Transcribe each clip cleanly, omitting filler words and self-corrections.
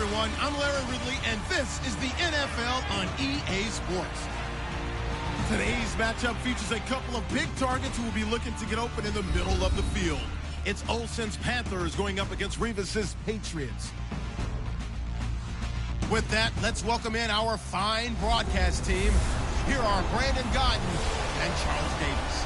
everyone. I'm Larry Ridley, and this is the NFL on EA Sports. Today's matchup features a couple of big targets who will be looking to get open in the middle of the field. It's Olsen's Panthers going up against Revis's Patriots. With that, let's welcome in our fine broadcast team. Here are Brandon Godden and Charles Davis.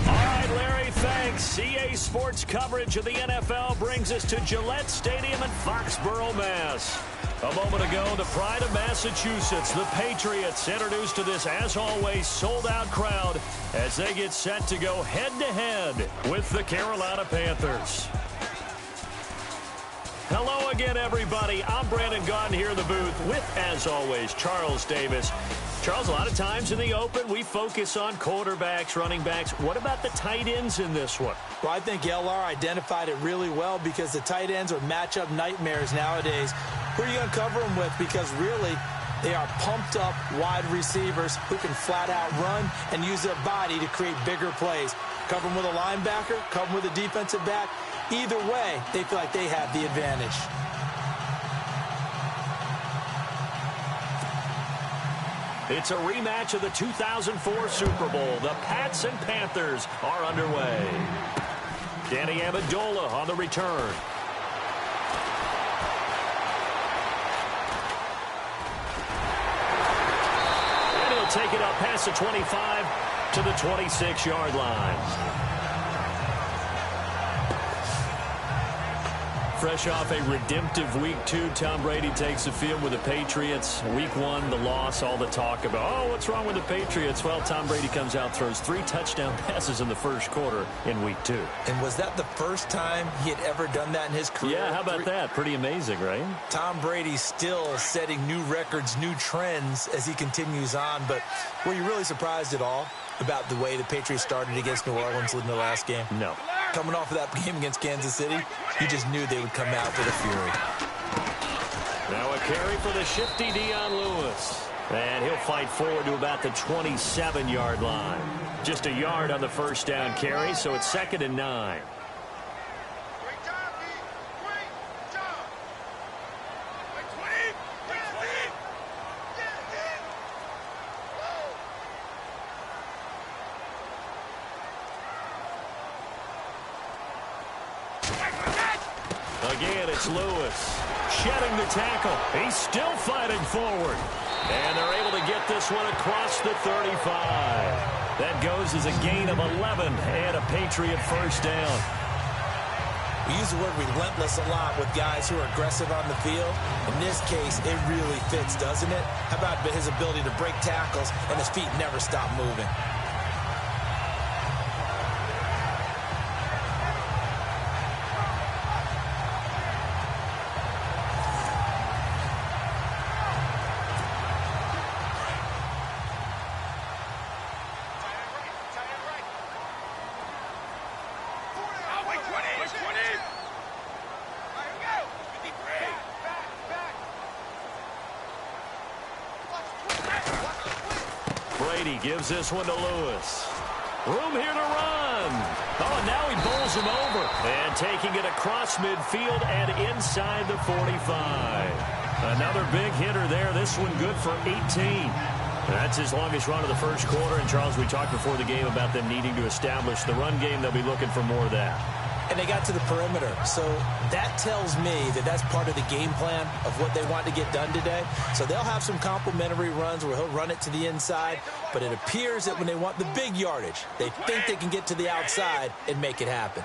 All right, Larry, thanks. EA Sports coverage of the NFL brings us to Gillette Stadium in Foxborough, Mass. A moment ago, the pride of Massachusetts, the Patriots, introduced to this, as always, sold-out crowd as they get set to go head-to-head with the Carolina Panthers. Hello again, everybody. I'm Brandon Gaudin here in the booth with, as always, Charles Davis. Charles, a lot of times in the open, we focus on quarterbacks, running backs. What about the tight ends in this one? Well, I think LR identified it really well because the tight ends are matchup nightmares nowadays. Who are you going to cover them with? Because really, they are pumped up wide receivers who can flat out run and use their body to create bigger plays. Cover them with a linebacker, cover them with a defensive back. Either way, they feel like they have the advantage. It's a rematch of the 2004 Super Bowl. The Pats and Panthers are underway. Danny Amendola on the return. And he'll take it up past the 25 to the 26-yard line. Fresh off a redemptive Week 2, Tom Brady takes the field with the Patriots. Week 1, the loss, all the talk about, oh, what's wrong with the Patriots? Well, Tom Brady comes out, throws 3 touchdown passes in the first quarter in Week 2. And was that the first time he had ever done that in his career? Yeah, how about that? Pretty amazing, right? Tom Brady's still setting new records, new trends as he continues on. But were you really surprised at all about the way the Patriots started against New Orleans in the last game? No. Coming off of that game against Kansas City, you just knew they would come out with a fury. Now a carry for the shifty Dion Lewis. And he'll fight forward to about the 27-yard line. Just a yard on the first down carry, so it's 2nd and 9. Again, it's Lewis shedding the tackle. He's still fighting forward. And they're able to get this one across the 35. That goes as a gain of 11 and a Patriot first down. We use the word relentless a lot with guys who are aggressive on the field. In this case, it really fits, doesn't it? How about his ability to break tackles and his feet never stop moving? Brady gives this one to Lewis. Room here to run. Oh, and now he bowls him over. And taking it across midfield and inside the 45. Another big hitter there. This one good for 18. That's his longest run of the first quarter. And, Charles, we talked before the game about them needing to establish the run game. They'll be looking for more of that. And they got to the perimeter. So that tells me that that's part of the game plan of what they want to get done today. So they'll have some complimentary runs where he'll run it to the inside. But it appears that when they want the big yardage, they think they can get to the outside and make it happen.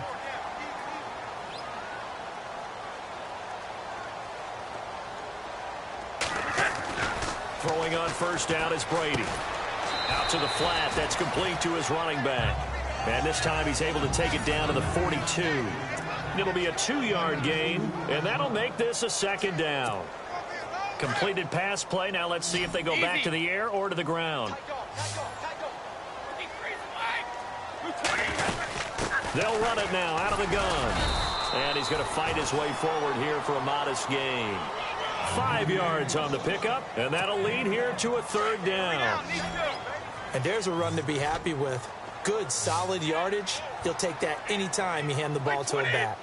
Throwing on first down is Brady. Out to the flat. That's complete to his running back. And this time he's able to take it down to the 42. It'll be a 2-yard gain, and that'll make this a 2nd down. Completed pass play. Now let's see if they go back to the air or to the ground. They'll run it now out of the gun. And he's going to fight his way forward here for a modest gain. 5 yards on the pickup, and that'll lead here to a 3rd down. And there's a run to be happy with. Good, solid yardage. He'll take that anytime you hand the ball to him back.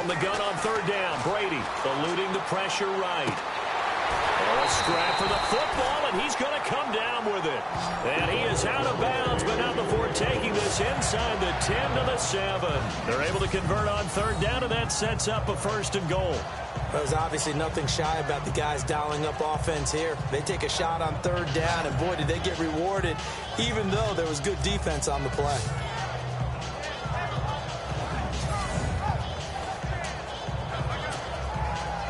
from the gun on third down. Brady eluding the pressure right. A scrap for the football, and he's going to come down with it. And he is out of bounds, but not before taking this inside the 10 to the 7. They're able to convert on third down, and that sets up a 1st and goal. There's obviously nothing shy about the guys dialing up offense here. They take a shot on third down, and boy, did they get rewarded, even though there was good defense on the play.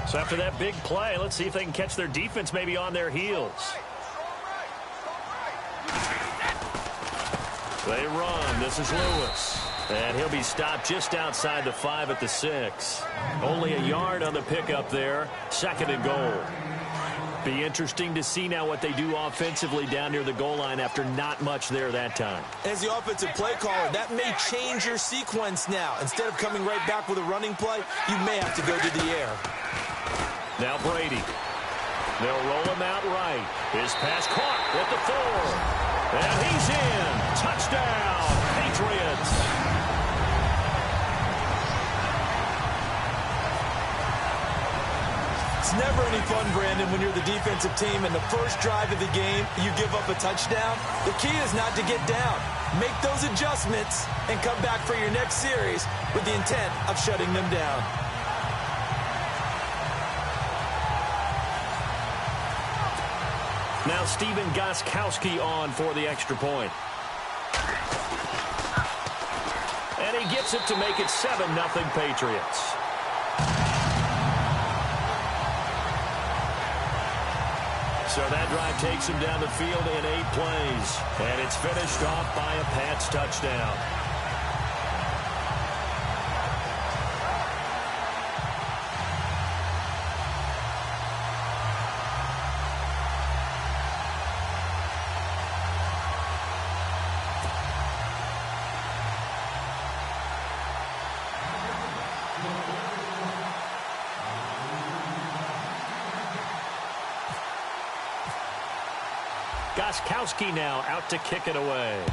So after that big play, let's see if they can catch their defense maybe on their heels. They run. This is Lewis. And he'll be stopped just outside the 5 at the 6. Only a yard on the pickup there. 2nd and goal. Be interesting to see now what they do offensively down near the goal line after not much there that time. As the offensive play caller, that may change your sequence now. Instead of coming right back with a running play, you may have to go to the air. Now Brady. They'll roll him out right. His pass caught at the 4. And he's in. Touchdown, Patriots. It's never any fun, Brandon, when you're the defensive team and the first drive of the game, you give up a touchdown. The key is not to get down. Make those adjustments and come back for your next series with the intent of shutting them down. Now Stephen Gostkowski on for the extra point. And he gets it to make it 7-0 Patriots. So that drive takes him down the field in 8 plays. And it's finished off by a Pats touchdown. Gostkowski now out to kick it away.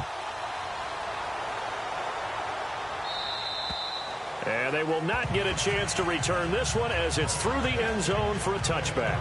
And they will not get a chance to return this one as it's through the end zone for a touchback.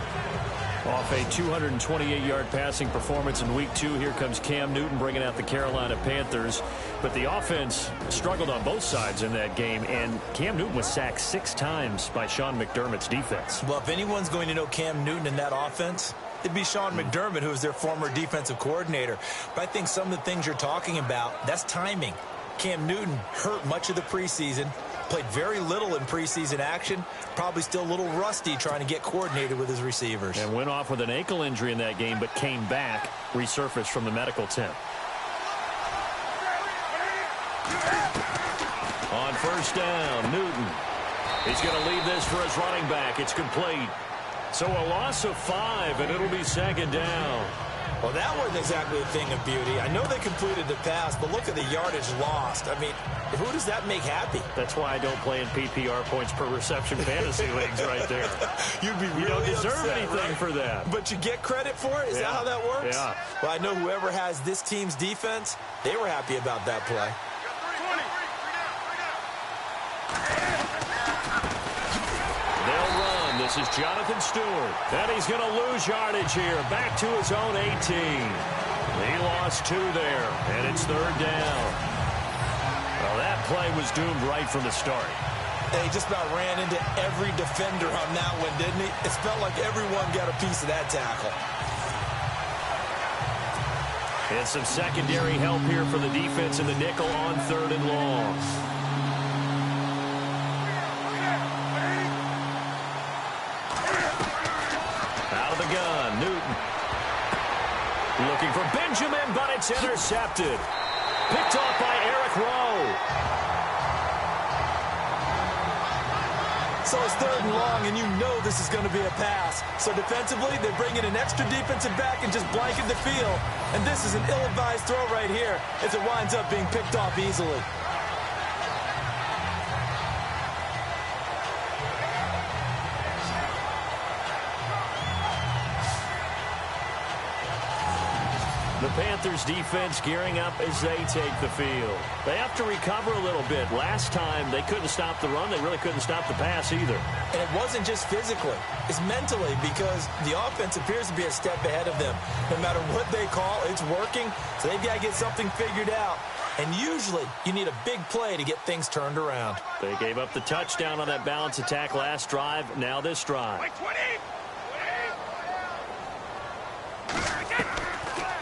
Off a 228-yard passing performance in Week 2, here comes Cam Newton bringing out the Carolina Panthers. But the offense struggled on both sides in that game, and Cam Newton was sacked 6 times by Sean McDermott's defense. Well, if anyone's going to know Cam Newton in that offense, it'd be Sean McDermott, who was their former defensive coordinator. But I think some of the things you're talking about, that's timing. Cam Newton hurt much of the preseason, played very little in preseason action, probably still a little rusty trying to get coordinated with his receivers. And went off with an ankle injury in that game, but came back, resurfaced from the medical tent. On first down, Newton. He's going to leave this for his running back. It's complete. So a loss of 5, and it'll be 2nd down. Well, that wasn't exactly a thing of beauty. I know they completed the pass, but look at the yardage lost. I mean, who does that make happy? That's why I don't play in PPR points per reception fantasy leagues right there. You'd be really You don't deserve upset, anything right? for that. But you get credit for it? Is that how that works? Yeah. Well, I know whoever has this team's defense, they were happy about that play. They'll run. This is Jonathan Stewart. And he's going to lose yardage here. Back to his own 18. He lost 2 there, and it's 3rd down. Well, that play was doomed right from the start. He just about ran into every defender on that one, didn't he? It felt like everyone got a piece of that tackle. And some secondary help here for the defense in the nickel on 3rd and long. Out of the gun, Newton. Looking for Benjamin, but it's intercepted. Picked off by Eric Rowe. So it's 3rd and long, and you know this is going to be a pass. So defensively, they bring in an extra defensive back and just blanket the field. And this is an ill-advised throw right here as it winds up being picked off easily. The Panthers defense gearing up as they take the field. They have to recover a little bit. Last time they couldn't stop the run. They really couldn't stop the pass either. And it wasn't just physically. It's mentally, because the offense appears to be a step ahead of them. No matter what they call, it's working. So they've got to get something figured out. And usually you need a big play to get things turned around. They gave up the touchdown on that balance attack last drive. Now this drive.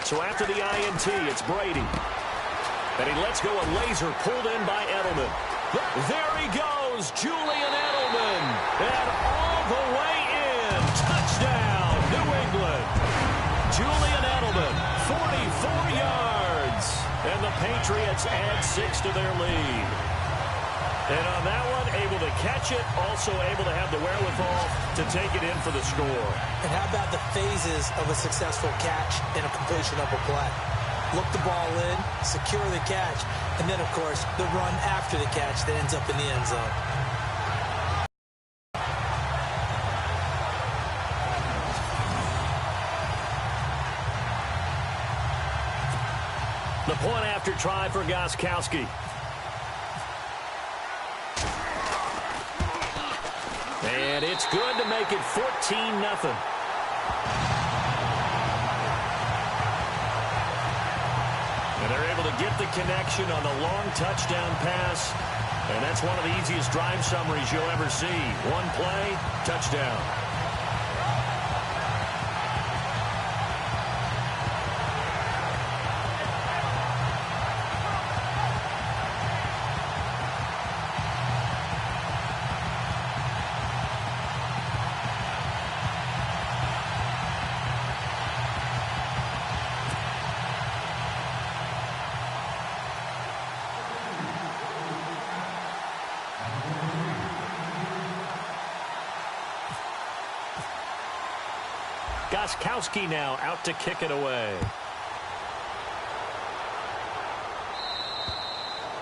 So after the INT, it's Brady. And he lets go a laser pulled in by Edelman. There he goes, Julian Edelman. And all the way in. Touchdown, New England. Julian Edelman, 44 yards. And the Patriots add 6 to their lead. And on that one, able to catch it, also able to have the wherewithal to take it in for the score. And how about the phases of a successful catch and a completion of a play? Look the ball in, secure the catch, and then, of course, the run after the catch that ends up in the end zone. The point after try for Gostkowski. And it's good to make it 14-0. And they're able to get the connection on the long touchdown pass. And that's one of the easiest drive summaries you'll ever see. One play, touchdown. Gostkowski now out to kick it away.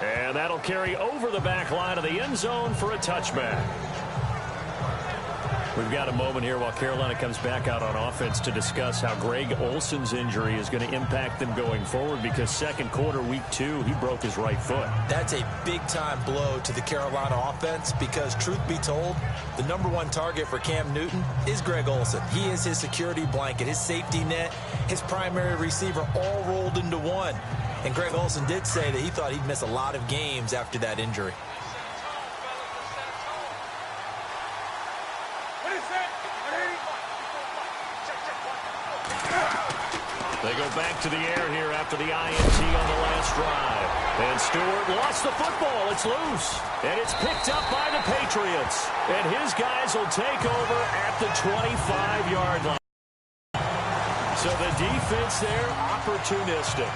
And that'll carry over the back line of the end zone for a touchback. We've got a moment here while Carolina comes back out on offense to discuss how Greg Olsen's injury is going to impact them going forward, because second quarter, week 2, he broke his right foot. That's a big-time blow to the Carolina offense, because, truth be told, the #1 target for Cam Newton is Greg Olsen. He is his security blanket, his safety net, his primary receiver, all rolled into one. And Greg Olsen did say that he thought he'd miss a lot of games after that injury. They go back to the air here after the INT on the last drive. And Stewart lost the football. It's loose. And it's picked up by the Patriots. And his guys will take over at the 25-yard line. So the defense there, opportunistic.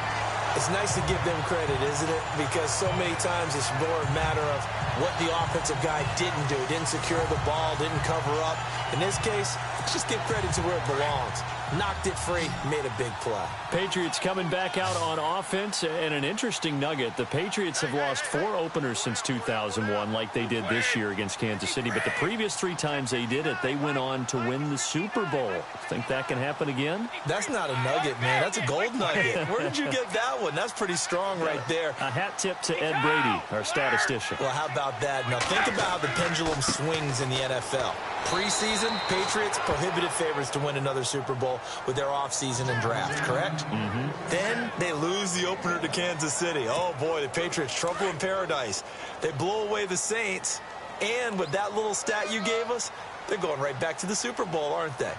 It's nice to give them credit, isn't it? Because so many times it's more a matter of what the offensive guy didn't do. Didn't secure the ball, didn't cover up. In this case, let's just give credit to where it belongs. Knocked it free, made a big play. Patriots coming back out on offense. And an interesting nugget, the Patriots have lost 4 openers since 2001 like they did this year against Kansas City. But the previous 3 times they did it, they went on to win the Super Bowl. Think that can happen again? That's not a nugget, man. That's a gold nugget. Where did you get that one? That's pretty strong right there. A hat tip to Ed Brady, our statistician. Well, how about that? Now, think about how the pendulum swings in the NFL. Preseason, Patriots prohibited favorites to win another Super Bowl with their offseason and draft, correct? Mm-hmm. Then they lose the opener to Kansas City. Oh, boy, the Patriots, trouble in paradise. They blow away the Saints, and with that little stat you gave us, they're going right back to the Super Bowl, aren't they?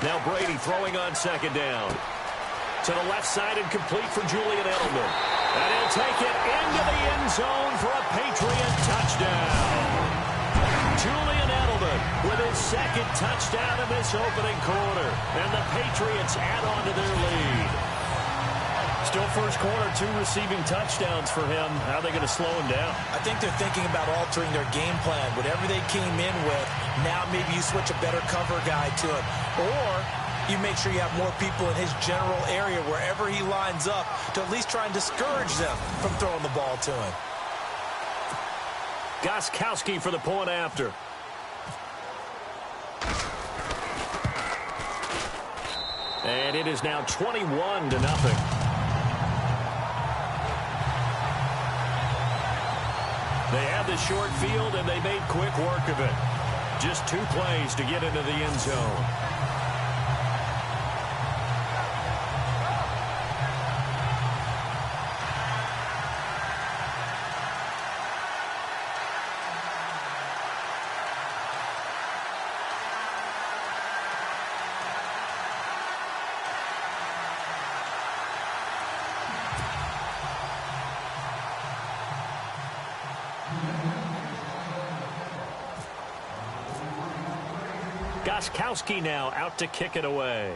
Now Brady throwing on second down. To the left side and complete for Julian Edelman. And he'll take it into the end zone for a Patriot touchdown. Julian Edelman with his second touchdown in this opening quarter. And the Patriots add on to their lead. Still first quarter, 2 receiving touchdowns for him. How are they going to slow him down? I think they're thinking about altering their game plan. Whatever they came in with, now maybe you switch a better cover guy to him. Or you make sure you have more people in his general area wherever he lines up to at least try and discourage them from throwing the ball to him. Gostkowski for the point after. And it is now 21-0. They have the short field, and they made quick work of it. Just 2 plays to get into the end zone. Goskowski now out to kick it away.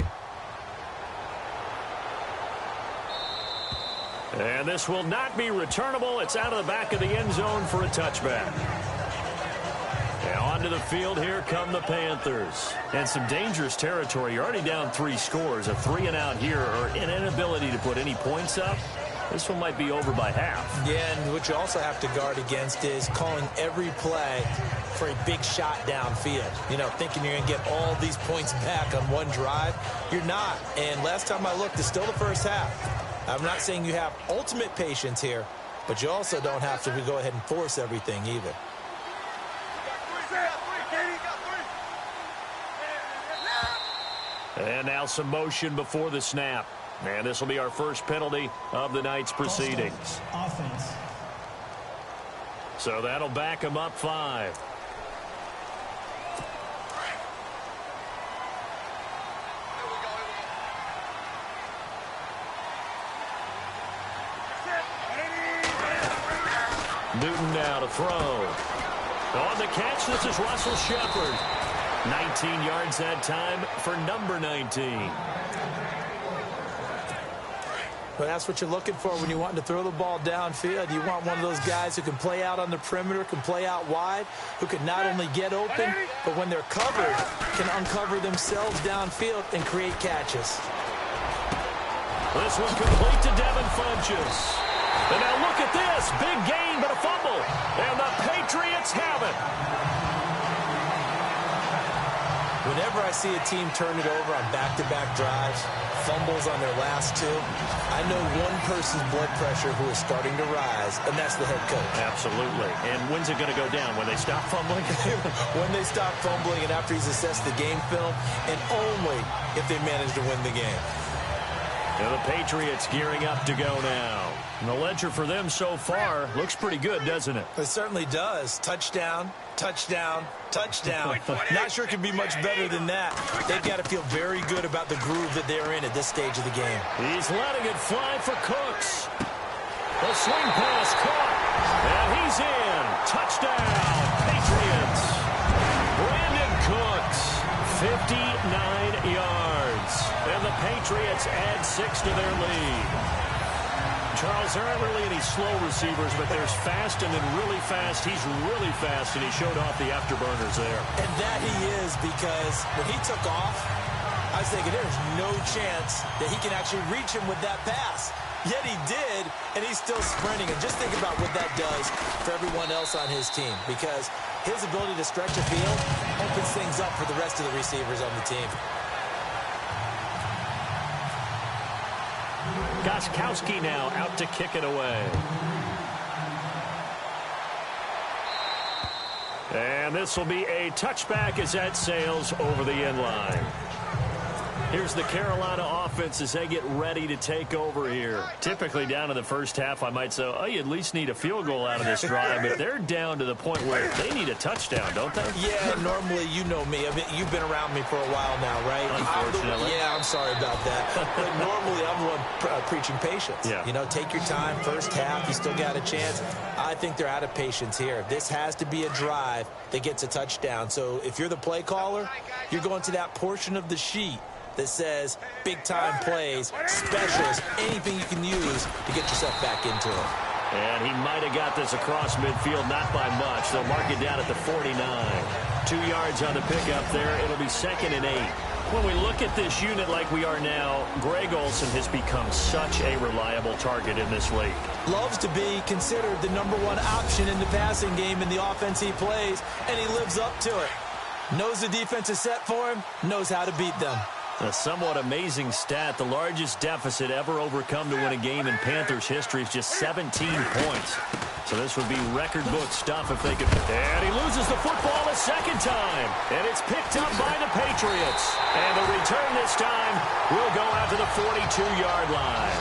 And this will not be returnable. It's out of the back of the end zone for a touchback. And onto the field, here come the Panthers. And some dangerous territory. You're already down 3 scores. A 3-and-out here, or an inability to put any points up. This one might be over by half. Yeah, and what you also have to guard against is calling every play for a big shot downfield. You know, thinking you're going to get all these points back on one drive. You're not. And last time I looked, it's still the first half. I'm not saying you have ultimate patience here, but you also don't have to go ahead and force everything either. And now some motion before the snap. And this will be our first penalty of the night's proceedings. Offense. So that'll back him up 5. Newton now to throw. On the catch, this is Russell Shepard. 19 yards that time for number 19. Well, that's what you're looking for when you're wanting to throw the ball downfield. You want one of those guys who can play out on the perimeter, can play out wide, who can not only get open, but when they're covered, can uncover themselves downfield and create catches. This one complete to Devin Funchess. And now look at this. Big gain, but a fumble. And the Patriots have it. Whenever I see a team turn it over on back-to-back drives, fumbles on their last 2, I know one person's blood pressure who is starting to rise, and that's the head coach. Absolutely. And when's it going to go down? When they stop fumbling? When they stop fumbling and after he's assessed the game film, and only if they manage to win the game. And the Patriots gearing up to go now. And the ledger for them so far looks pretty good, doesn't it? It certainly does. Touchdown, touchdown, touchdown. Not sure it can be much better than that. They've got to feel very good about the groove that they're in at this stage of the game. He's letting it fly for Cooks. The swing pass caught. And he's in. Touchdown, Patriots. Brandon Cooks, 59 yards. And the Patriots add 6 to their lead. Charles, there aren't really any slow receivers, but there's fast and then really fast. He's really fast, and he showed off the afterburners there. And that he is, because when he took off, I was thinking there's no chance that he can actually reach him with that pass. Yet he did, and he's still sprinting. And just think about what that does for everyone else on his team, because his ability to stretch a field opens things up for the rest of the receivers on the team. Goskowski now out to kick it away. And this will be a touchback as that sails over the end line. Here's the Carolina offense as they get ready to take over here. Typically down in the first half, I might say, oh, you at least need a field goal out of this drive. But they're down to the point where they need a touchdown, don't they? Yeah, normally, you know me. I mean, you've been around me for a while now, right? Unfortunately. I'm sorry about that. But normally, I'm the one preaching patience. Yeah. You know, take your time. First half, you still got a chance. I think they're out of patience here. This has to be a drive that gets a touchdown. So if you're the play caller, you're going to that portion of the sheet that says big-time plays, specials, anything you can use to get yourself back into it. And he might have got this across midfield, not by much. They'll mark it down at the 49. 2 yards on the pickup there. It'll be 2nd and 8. When we look at this unit like we are now, Greg Olsen has become such a reliable target in this league. Loves to be considered the #1 option in the passing game in the offense he plays, and he lives up to it. Knows the defense is set for him, knows how to beat them. A somewhat amazing stat. The largest deficit ever overcome to win a game in Panthers history is just 17 points. So this would be record book stuff if they could. And he loses the football a second time. And it's picked up by the Patriots. And the return this time will go out to the 42-yard line.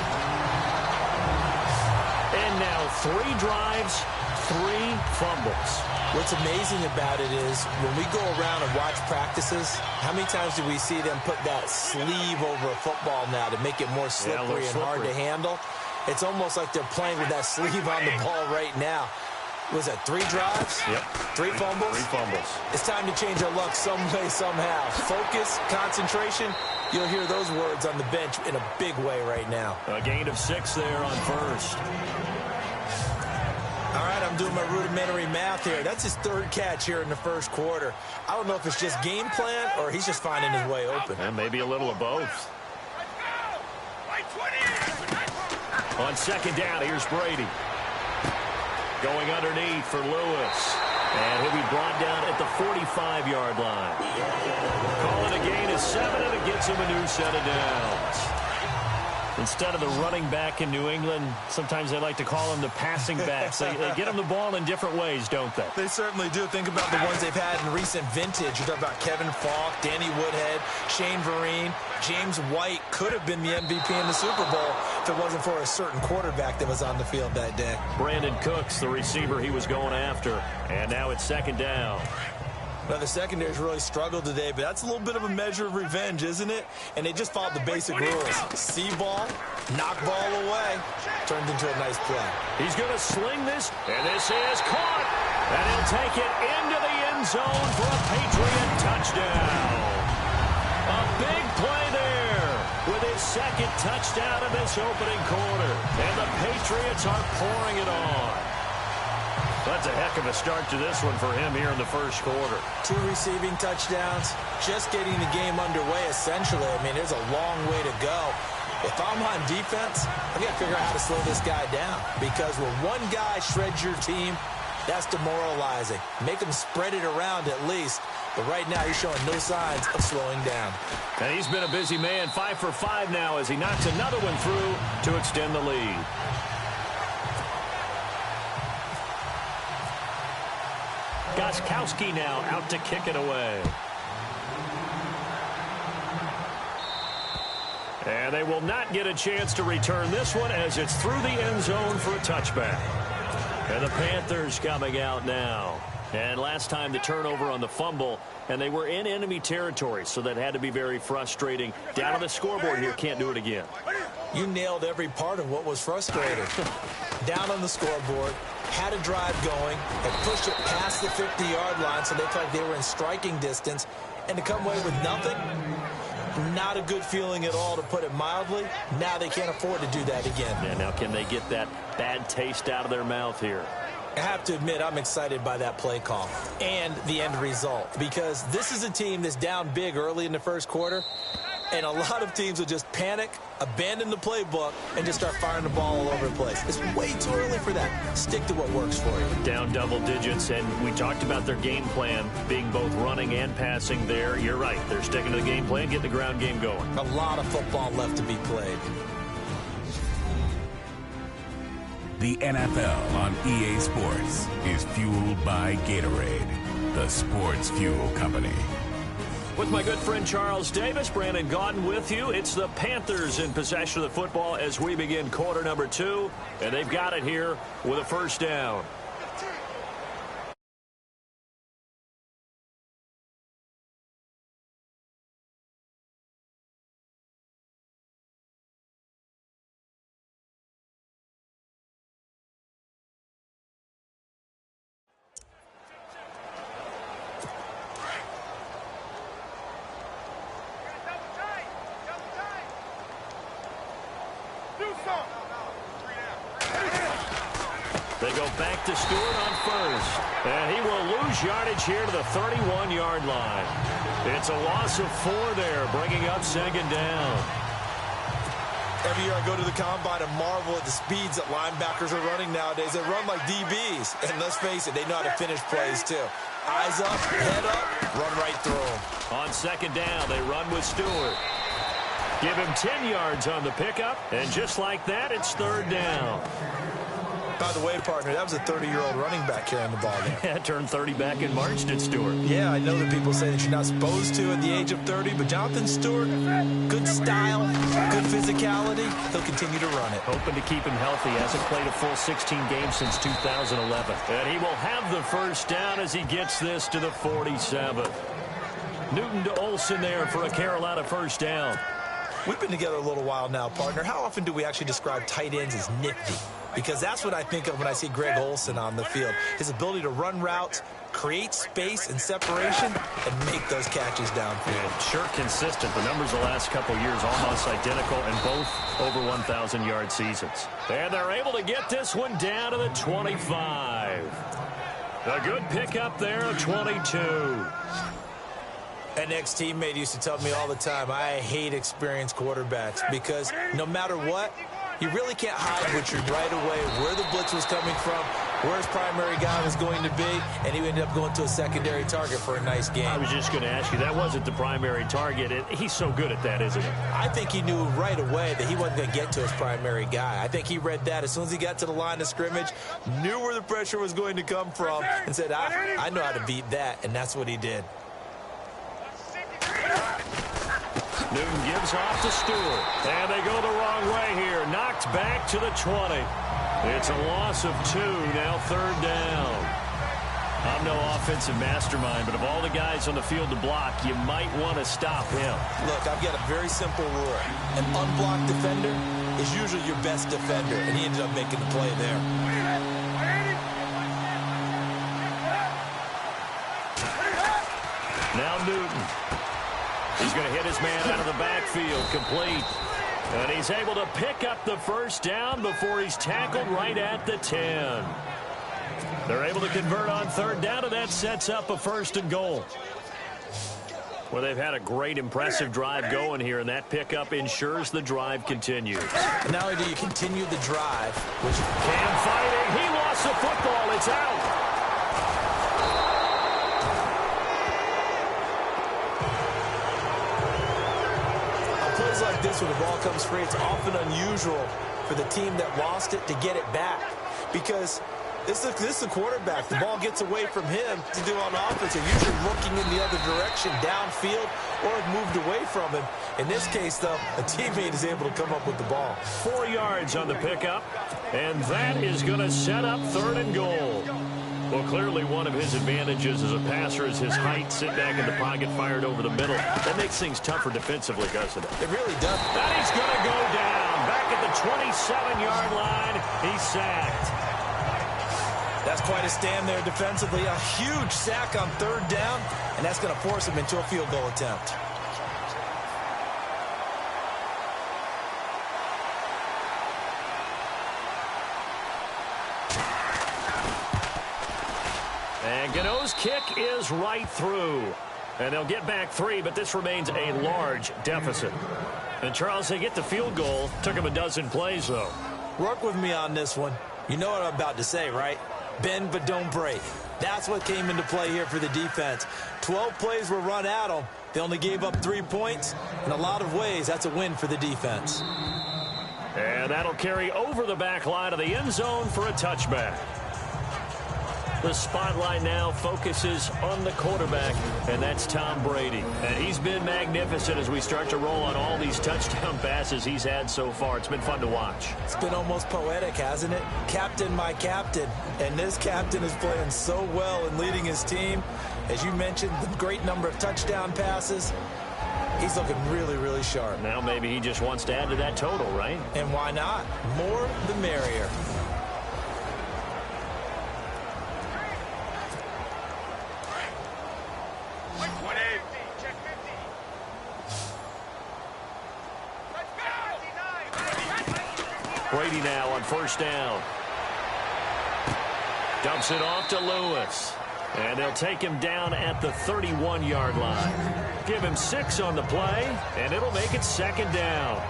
And now 3 drives, 3 fumbles. What's amazing about it is when we go around and watch practices, how many times do we see them put that sleeve over a football now to make it more slippery and hard to handle? It's almost like they're playing with that sleeve on the ball right now. Was that 3 drives? Yep. 3 fumbles? 3 fumbles. It's time to change our luck some way, somehow. Focus, concentration, you'll hear those words on the bench in a big way right now. A gain of 6 there on first. All right, I'm doing my rudimentary math here. That's his 3rd catch here in the first quarter. I don't know if it's just game plan or he's just finding his way open. And maybe a little of both. On second down, here's Brady. Going underneath for Lewis. And he'll be brought down at the 45-yard line. Call it a gain of 7, and it gets him a new set of downs. Instead of the running back in New England, sometimes they like to call them the passing backs. They get them the ball in different ways, don't they? They certainly do. Think about the ones they've had in recent vintage. You're talking about Kevin Falk, Danny Woodhead, Shane Vereen, James White could have been the MVP in the Super Bowl if it wasn't for a certain quarterback that was on the field that day. Brandon Cooks, the receiver he was going after. And now it's second down. Now, the secondary's really struggled today, but that's a little bit of a measure of revenge, isn't it? And they just followed the basic rules. See ball, knock ball away. Turned into a nice play. He's going to sling this, and this is caught. And he'll take it into the end zone for a Patriot touchdown. A big play there with his 2nd touchdown of this opening quarter. And the Patriots are pouring it on. That's a heck of a start to this one for him here in the first quarter. 2 receiving touchdowns, just getting the game underway, essentially. I mean, there's a long way to go. If I'm on defense, I've got to figure out how to slow this guy down. Because when one guy shreds your team, that's demoralizing. Make him spread it around at least. But right now, he's showing no signs of slowing down. And he's been a busy man, 5 for 5 now as he knocks another one through to extend the lead. Gostkowski now out to kick it away. And they will not get a chance to return this one as it's through the end zone for a touchback. And the Panthers coming out now. And last time the turnover on the fumble, and they were in enemy territory, so that had to be very frustrating. Down on the scoreboard here, can't do it again. You nailed every part of what was frustrating. Down on the scoreboard, had a drive going, and pushed it past the 50-yard line so they felt like they were in striking distance, and to come away with nothing, not a good feeling at all, to put it mildly. Now they can't afford to do that again. Yeah, now can they get that bad taste out of their mouth here? I have to admit, I'm excited by that play call and the end result, because this is a team that's down big early in the first quarter, and a lot of teams will just panic, abandon the playbook, and just start firing the ball all over the place. It's way too early for that. Stick to what works for you. Down double digits, and we talked about their game plan being both running and passing there. You're right. They're sticking to the game plan, getting the ground game going. A lot of football left to be played. The NFL on EA Sports is fueled by Gatorade, the sports fuel company. With my good friend Charles Davis, Brandon Gaudin with you. It's the Panthers in possession of the football as we begin quarter number 2, and they've got it here with a first down. They go back to Stewart on first. And he will lose yardage here to the 31-yard line. It's a loss of 4 there, bringing up second down. Every year I go to the combine and marvel at the speeds that linebackers are running nowadays. They run like DBs. And let's face it, they know how to finish plays too. Eyes up, head up, run right through them. On second down, they run with Stewart. Give him 10 yards on the pickup, and just like that, it's third down. By the way, partner, that was a 30-year-old running back carrying the ball there. Yeah, turned 30 back in March, did Stewart. Yeah, I know that people say that you're not supposed to at the age of 30, but Jonathan Stewart, good style, good physicality, he'll continue to run it. Hoping to keep him healthy. Hasn't played a full 16 games since 2011. And he will have the first down as he gets this to the 47. Newton to Olsen there for a Carolina first down. We've been together a little while now, partner. How often do we actually describe tight ends as nifty? Because that's what I think of when I see Greg Olsen on the field. His ability to run routes, create space and separation, and make those catches downfield. Yeah, sure consistent. The numbers the last couple years almost identical, and both over 1,000-yard seasons. And they're able to get this one down to the 25. A good pickup there of 22. An ex-teammate used to tell me all the time, I hate experienced quarterbacks because no matter what, you really can't hide what you're right away, where the blitz was coming from, where his primary guy was going to be, and he ended up going to a secondary target for a nice game. I was just going to ask you, that wasn't the primary target. He's so good at that, isn't he? I think he knew right away that he wasn't going to get to his primary guy. I think he read that as soon as he got to the line of scrimmage, knew where the pressure was going to come from, and said, I know how to beat that, and that's what he did. Newton gives off to Stewart. And they go the wrong way here. Knocked back to the 20. It's a loss of 2. Now third down. I'm no offensive mastermind, but of all the guys on the field to block, you might want to stop him. Look, I've got a very simple rule. An unblocked defender is usually your best defender, and he ended up making the play there. Now Newton. He's going to hit his man out of the backfield, complete. And he's able to pick up the first down before he's tackled right at the 10. They're able to convert on third down, and that sets up a first and goal. Well, they've had a great, impressive drive going here, and that pickup ensures the drive continues. And not only do you continue the drive, which Cam fighting. He lost the football. It's out. like this, when the ball comes free, it's often unusual for the team that lost it to get it back, because this is a quarterback. The ball gets away from him to do on offense. They're usually looking in the other direction, downfield, or have moved away from him. In this case, though, a teammate is able to come up with the ball. 4 yards on the pickup, and that is going to set up third and goal. Well, clearly one of his advantages as a passer is his height. Sit back in the pocket, fired over the middle. That makes things tougher defensively, doesn't it? It really does. And he's going to go down. Back at the 27-yard line, he's sacked. That's quite a stand there defensively. A huge sack on third down, and that's going to force him into a field goal attempt. And Gano's kick is right through. And they'll get back 3, but this remains a large deficit. And, Charles, they get the field goal. Took them a dozen plays, though. Work with me on this one. You know what I'm about to say, right? Bend but don't break. That's what came into play here for the defense. 12 plays were run at them. They only gave up 3 points. In a lot of ways, that's a win for the defense. And that'll carry over the back line of the end zone for a touchback. The spotlight now focuses on the quarterback, and that's Tom Brady. And he's been magnificent as we start to roll on all these touchdown passes he's had so far. It's been fun to watch. It's been almost poetic, hasn't it? Captain, my captain. And this captain is playing so well and leading his team. As you mentioned, the great number of touchdown passes. He's looking really, really sharp. Now maybe he just wants to add to that total, right? And why not? More the merrier. Brady now on first down. Dumps it off to Lewis. And they'll take him down at the 31-yard line. Give him 6 on the play, and it'll make it second down.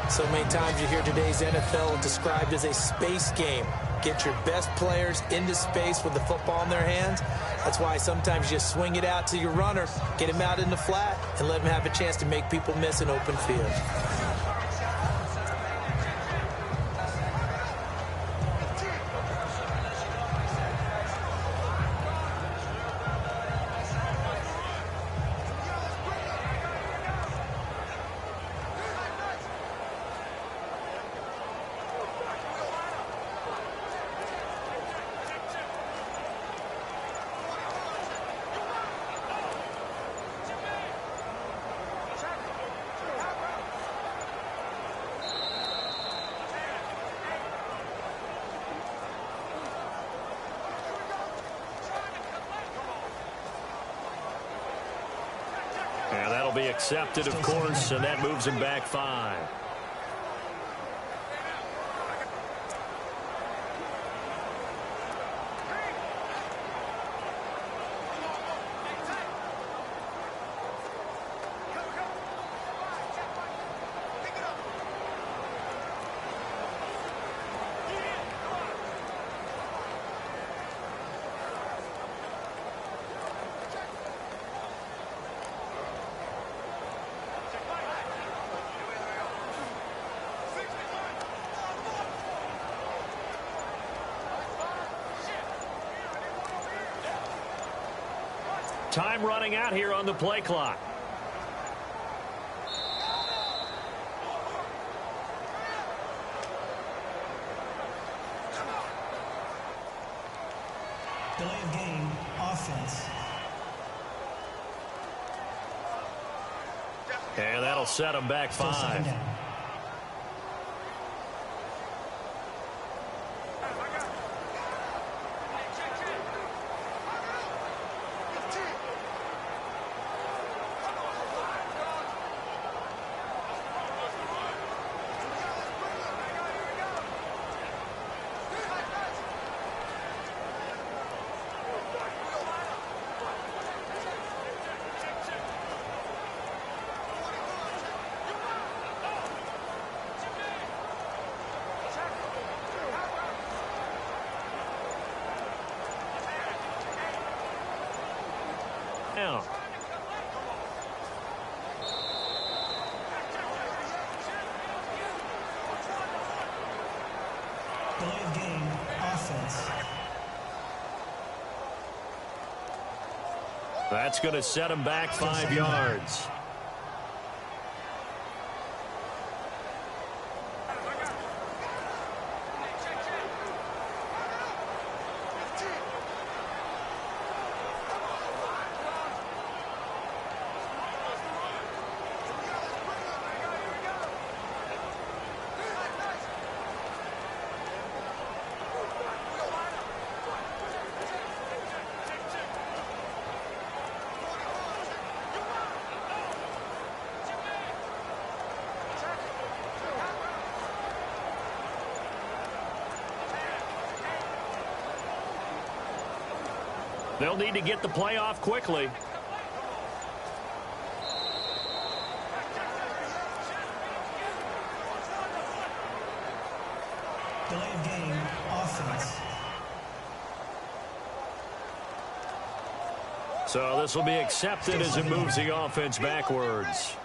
So many times you hear today's NFL described as a space game. Get your best players into space with the football in their hands. That's why sometimes you just swing it out to your runner, get him out in the flat, and let him have a chance to make people miss an open field. And that'll be accepted, of course, and that moves him back 5. Time running out here on the play clock. Delay of game, offense. And that'll set him back 5. Now. Delay of game, offense. That's going to set him back 5 yards. They'll need to get the play off quickly. Delay of game, offense. So this will be accepted as it moves the offense backwards.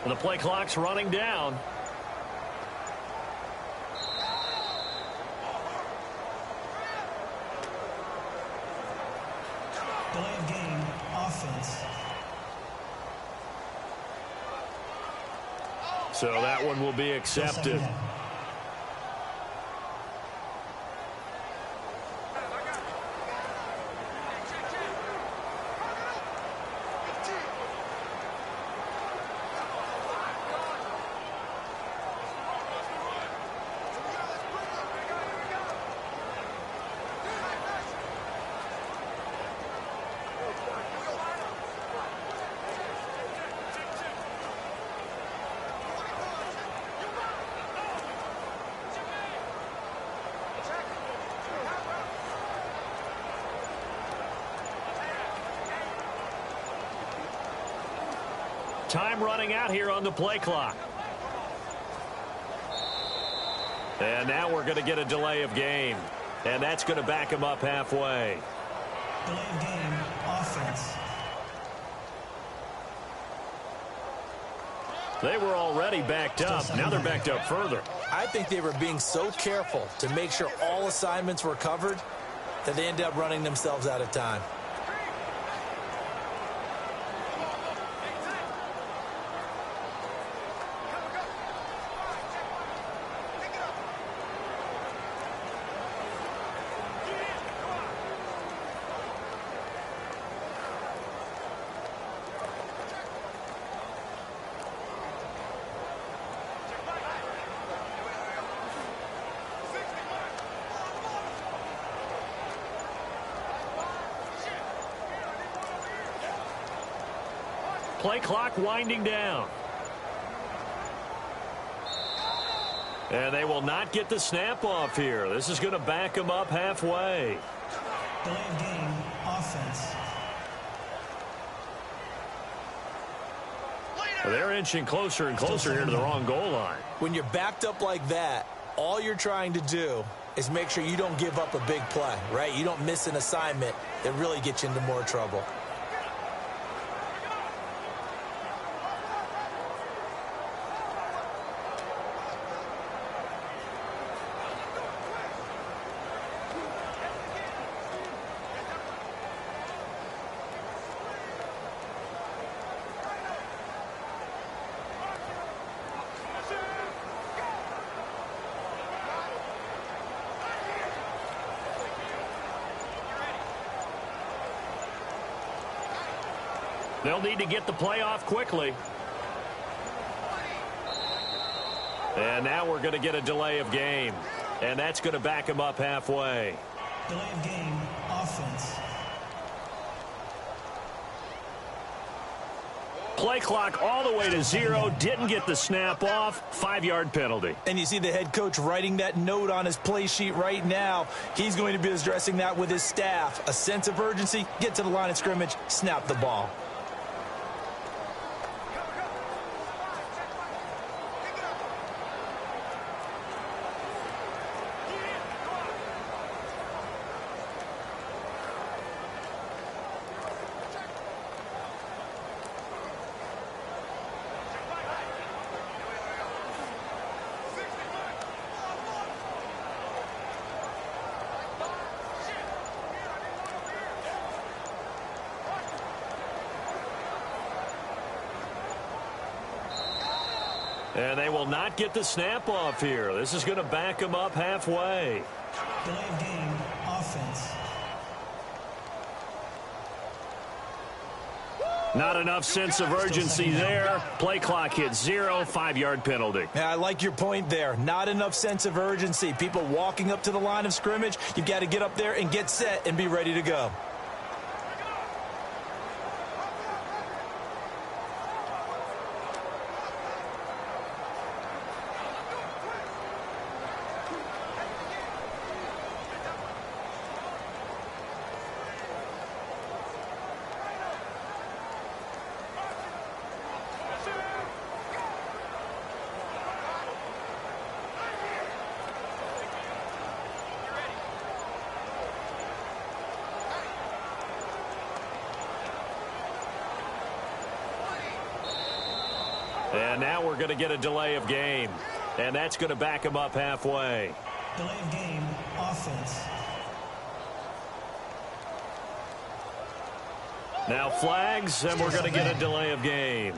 The play clock's running down. Delay of game, offense. So that one will be accepted. Time running out here on the play clock. And now we're going to get a delay of game. And that's going to back him up halfway. Delay of game, offense. They were already backed up. Now they're backed up further. I think they were being so careful to make sure all assignments were covered that they ended up running themselves out of time. Play clock winding down. And they will not get the snap off here. This is going to back them up halfway. Delay of game, offense. They're inching closer and closer here to the wrong goal line. When you're backed up like that, all you're trying to do is make sure you don't give up a big play, right? You don't miss an assignment that really gets you into more trouble. They'll need to get the play off quickly. And now we're going to get a delay of game. And that's going to back them up halfway. Delay of game, offense. Play clock all the way to 0. Didn't get the snap off. 5-yard penalty. And you see the head coach writing that note on his play sheet right now. He's going to be addressing that with his staff. A sense of urgency, get to the line of scrimmage, snap the ball. And they will not get the snap off here. This is going to back them up halfway. Delay of game, offense. Not enough sense of urgency there. Play clock hits 0. 5-yard penalty. Yeah, I like your point there. Not enough sense of urgency. People walking up to the line of scrimmage, you've got to get up there and get set and be ready to go. And now we're going to get a delay of game. And that's going to back them up halfway. Delay of game, offense. Now flags, and we're going to get a delay of game.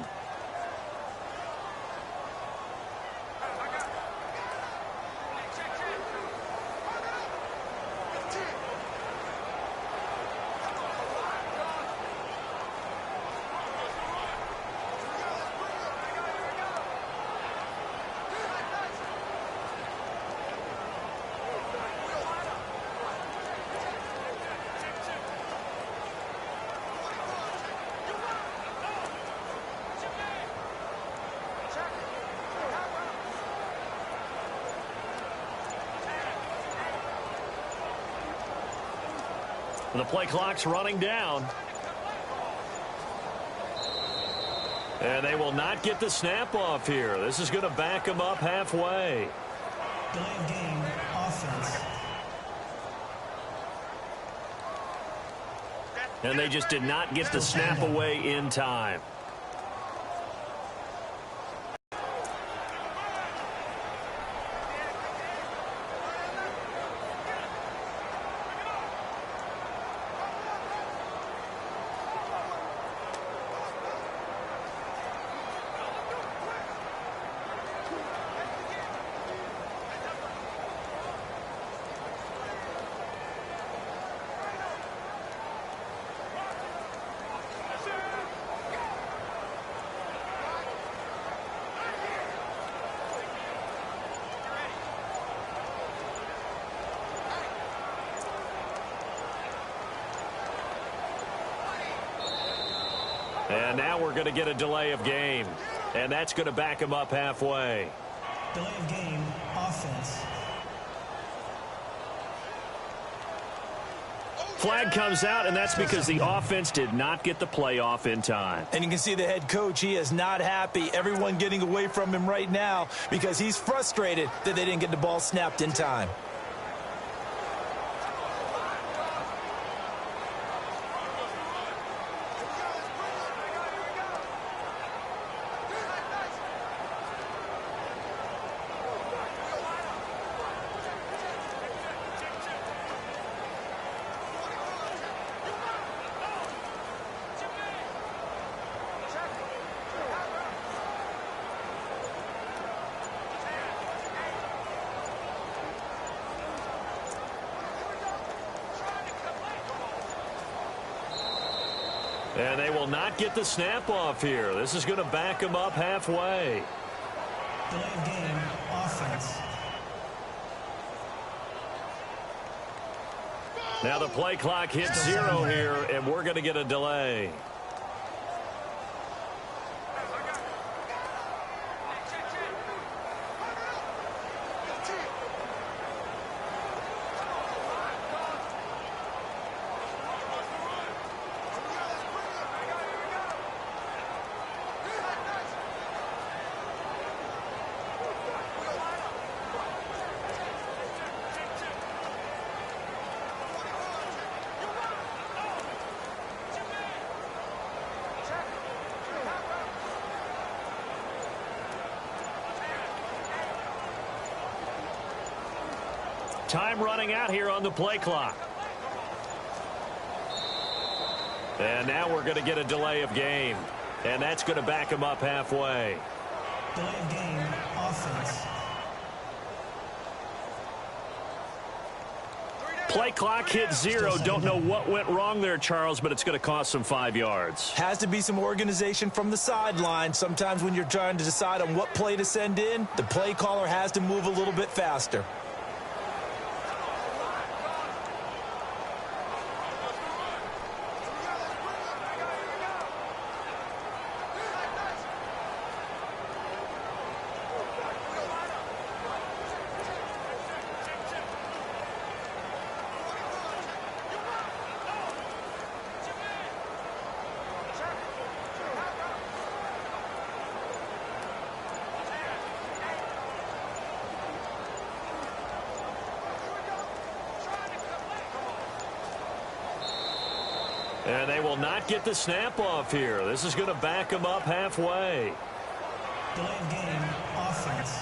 The play clock's running down. And they will not get the snap off here. This is going to back them up halfway. Delay of game, offense. And they just did not get the snap away in time. And now we're going to get a delay of game. And that's going to back them up halfway. Delay of game, offense. Flag comes out, and that's because the offense did not get the play off in time. And you can see the head coach, he is not happy. Everyone getting away from him right now because he's frustrated that they didn't get the ball snapped in time. And they will not get the snap off here. This is going to back them up halfway. Delay of game, offense. Now the play clock hits 0 here, and we're going to get a delay. Time running out here on the play clock. And now we're going to get a delay of game. And that's going to back them up halfway. Delay of game, offense. Play clock hit 0. Don't know what went wrong there, Charles, but it's going to cost them 5 yards. Has to be some organization from the sideline. Sometimes when you're trying to decide on what play to send in, the play caller has to move a little bit faster. And they will not get the snap off here. This is going to back them up halfway. Delay of game, offense.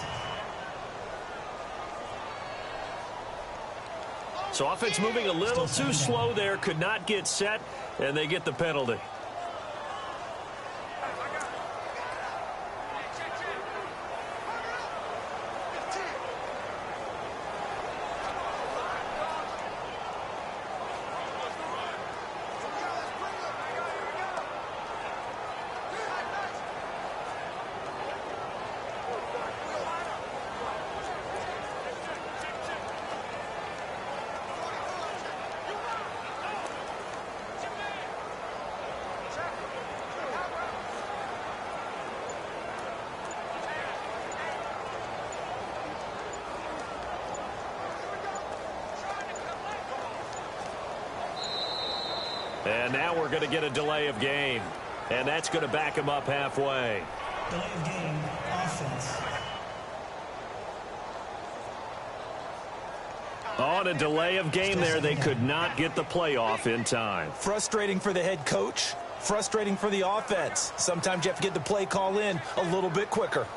So offense moving a little too slow there. Could not get set, and they get the penalty. And now we're going to get a delay of game. And that's going to back him up halfway. Delay of game, offense. On a delay of game there, they could not get the playoff in time. Frustrating for the head coach, frustrating for the offense. Sometimes you have to get the play call in a little bit quicker.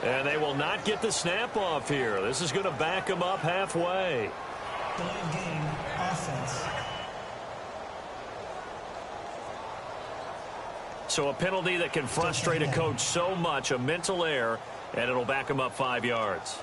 And they will not get the snap off here. This is going to back them up halfway. Delay of game, offense. So a penalty that can frustrate a coach so much, a mental error, and it'll back him up 5 yards.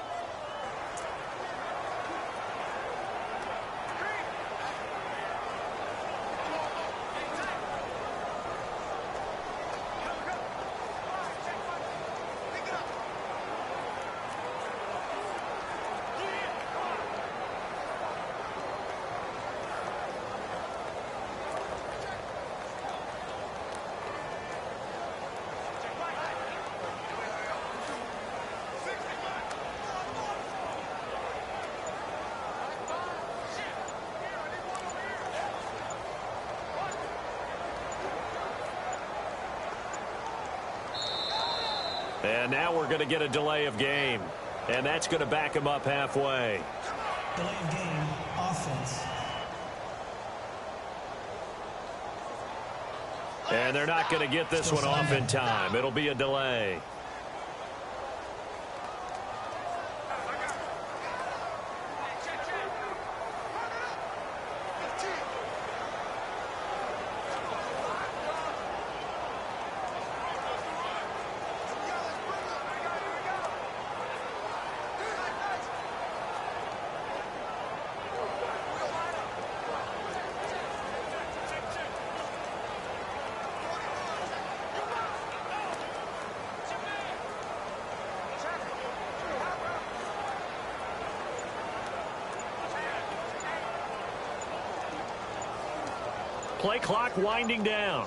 And now we're going to get a delay of game. And that's going to back him up halfway. Delay of game, offense. And they're not going to get this one off in time. It'll be a delay. Play clock winding down.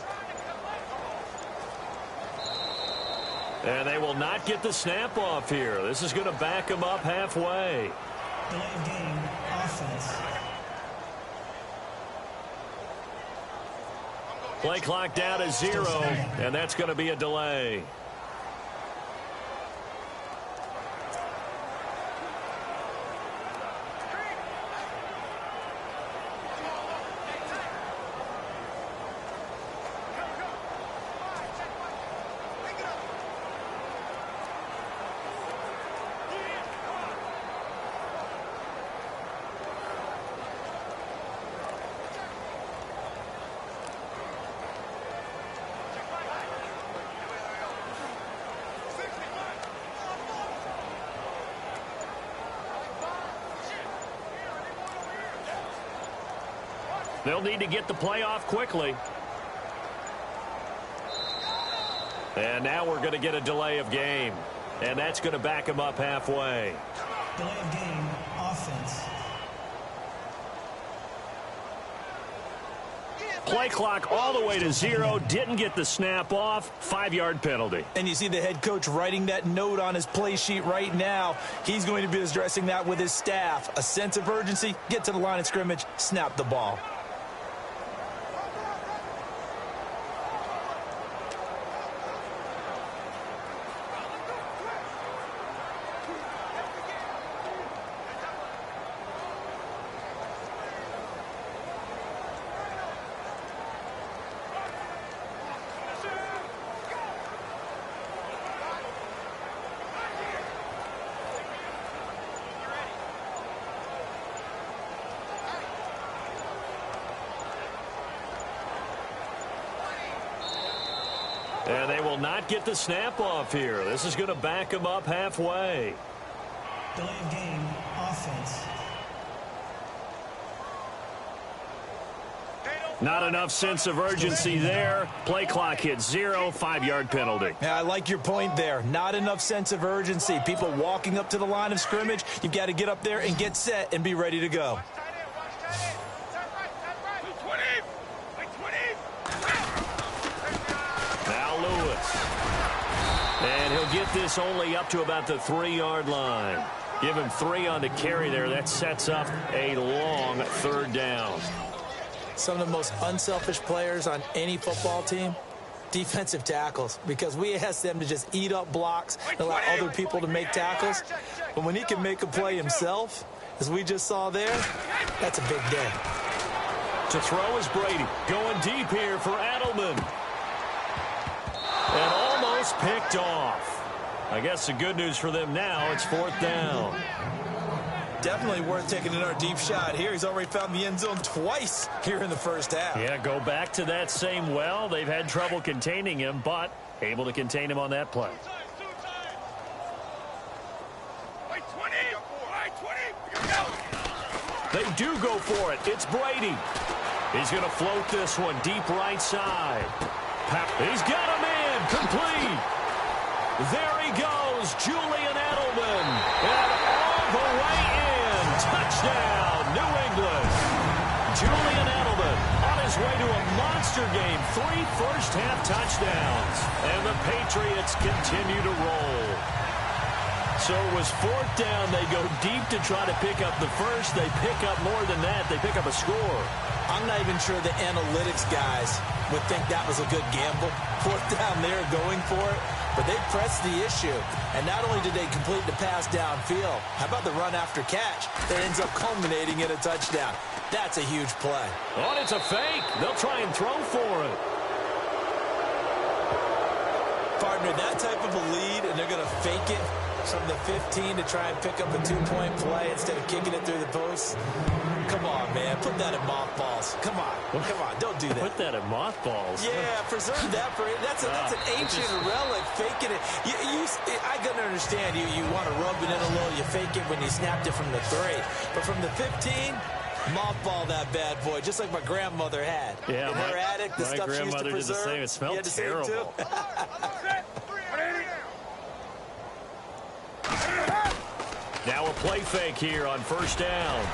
And they will not get the snap off here. This is going to back them up halfway. Delay of game, offense. Play clock down to 0, and that's going to be a delay. They'll need to get the play off quickly. And now we're going to get a delay of game. And that's going to back them up halfway. Delay of game, offense. Play clock all the way to 0. Didn't get the snap off. 5-yard penalty. And you see the head coach writing that note on his play sheet right now. He's going to be addressing that with his staff. A sense of urgency, get to the line of scrimmage, snap the ball. And they will not get the snap off here. This is going to back them up halfway. Delay of game, offense. offense. Not enough sense of urgency there. Play clock hits 0, 5-yard penalty. Yeah, I like your point there. Not enough sense of urgency. People walking up to the line of scrimmage, you've got to get up there and get set and be ready to go. Now Lewis. And he'll get this only up to about the 3-yard line. Give him 3 on the carry there. That sets up a long 3rd down. Some of the most unselfish players on any football team, defensive tackles, because we ask them to just eat up blocks and allow other people to make tackles. But when he can make a play himself, as we just saw there, that's a big day. To throw is Brady. Going deep here for Edelman. And almost picked off. I guess the good news for them now, it's 4th down. Definitely worth taking another deep shot here. He's already found the end zone twice here in the first half. Yeah, go back to that same well. They've had trouble containing him, but able to contain him on that play. They do go for it. It's Brady. He's going to float this one deep right side. He's got him in. Complete. There he goes. Julian Edelman. And all the way in. Touchdown, New England. Julian Edelman on his way to a monster game. 3 first-half touchdowns. And the Patriots continue to roll. So it was 4th down. They go deep to try to pick up the first. They pick up more than that. They pick up a score. I'm not even sure the analytics guys would think that was a good gamble. 4th down there going for it. But they pressed the issue. And not only did they complete the pass downfield, how about the run after catch that ends up culminating in a touchdown? That's a huge play. Oh, and it's a fake. They'll try and throw for it. Partner, that type of a lead, and they're going to fake it from the 15 to try and pick up a 2-point play instead of kicking it through the post. Come on, man. Put that in mothballs. Come on. Come on. Don't do that. Put that in mothballs. Yeah, preserve that for it. That's an ancient relic. Faking it. I can understand you want to rub it in a little. You fake it when you snapped it from the 3. But from the 15, mothball that bad boy, just like my grandmother had. Yeah, in her attic, the stuff she used to preserve. Did the same. It smelled terrible. Now a play fake here on 1st down.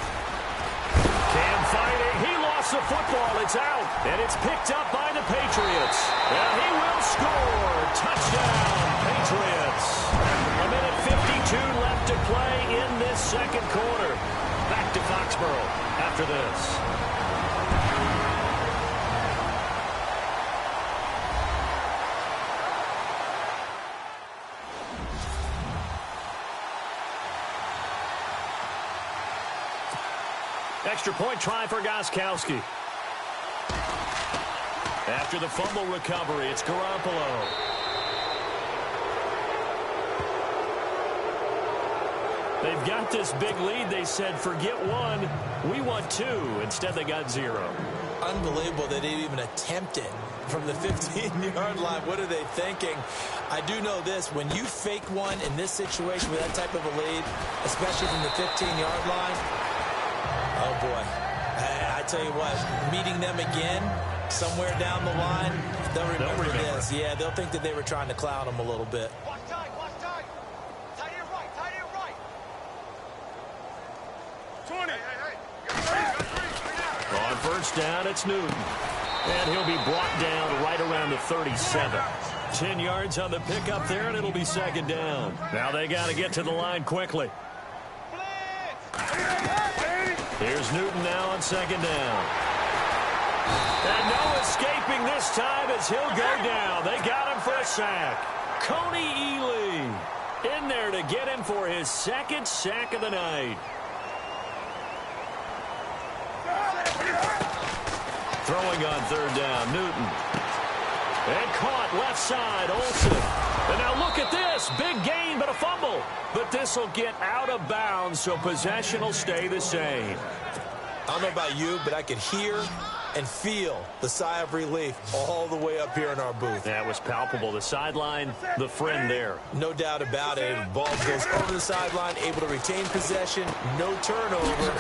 Cam fighting. He lost the football. It's out. And it's picked up by the Patriots. And he will score. Touchdown, Patriots. A minute 52 left to play in this 2nd quarter. Back to Foxborough after this. Extra point try for Gostkowski. After the fumble recovery, it's Garoppolo. They've got this big lead. They said, forget 1, we want 2. Instead, they got 0. Unbelievable that they even attempted from the 15-yard line. What are they thinking? I do know this. When you fake one in this situation with that type of a lead, especially from the 15-yard line, oh, boy. I tell you what, meeting them again somewhere down the line, they'll remember this. Yeah, they'll think that they were trying to clown them a little bit. Watch tight. Tight end right. 20. On 1st down, it's Newton. And he'll be brought down right around the 37. 10 yards on the pickup there, and it'll be 2nd down. Now they got to get to the line quickly. Here's Newton now on 2nd down. And no escaping this time as he'll go down. They got him for a sack. Coney Ely in there to get him for his 2nd sack of the night. Throwing on 3rd down, Newton. And caught left side, Olsen. And now look at this. Big gain, but a fumble. But this will get out of bounds, so possession will stay the same. I don't know about you, but I could hear and feel the sigh of relief all the way up here in our booth. That was palpable. The sideline, the friend there. No doubt about it. Ball goes over the sideline, able to retain possession, no turnover.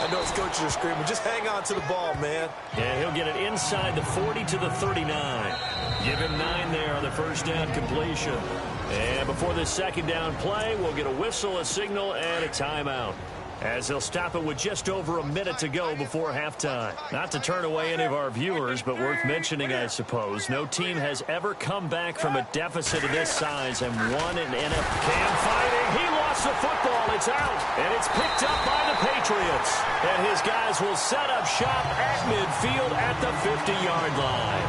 I know his coaches are screaming, just hang on to the ball, man. And he'll get it inside the 40 to the 39. Give him 9 there on the first down completion. And before this second down play, we'll get a whistle, a signal, and a timeout, as they'll stop it with just over a minute to go before halftime. Not to turn away any of our viewers, but worth mentioning, I suppose, no team has ever come back from a deficit of this size and won an NFL. Cam fighting. He lost the football. It's out, and it's picked up by the Patriots. And his guys will set up shop at midfield at the 50-yard line.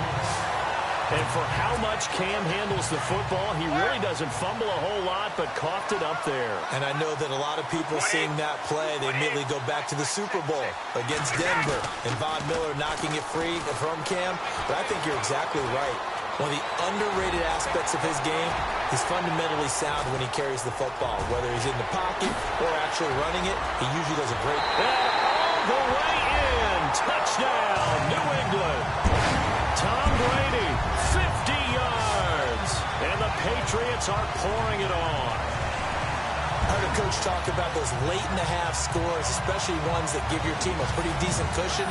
And for how much Cam handles the football, he really doesn't fumble a whole lot, but coughed it up there. And I know that a lot of people seeing that play, they immediately go back to the Super Bowl against Denver and Von Miller knocking it free from Cam. But I think you're exactly right. One of the underrated aspects of his game, he's fundamentally sound when he carries the football. Whether he's in the pocket or actually running it, he usually does a great job. And all the way in. Touchdown, New England. Tom Brady, 50 yards. And the Patriots are pouring it on. I heard a coach talk about those late-in-the-half scores, especially ones that give your team a pretty decent cushion.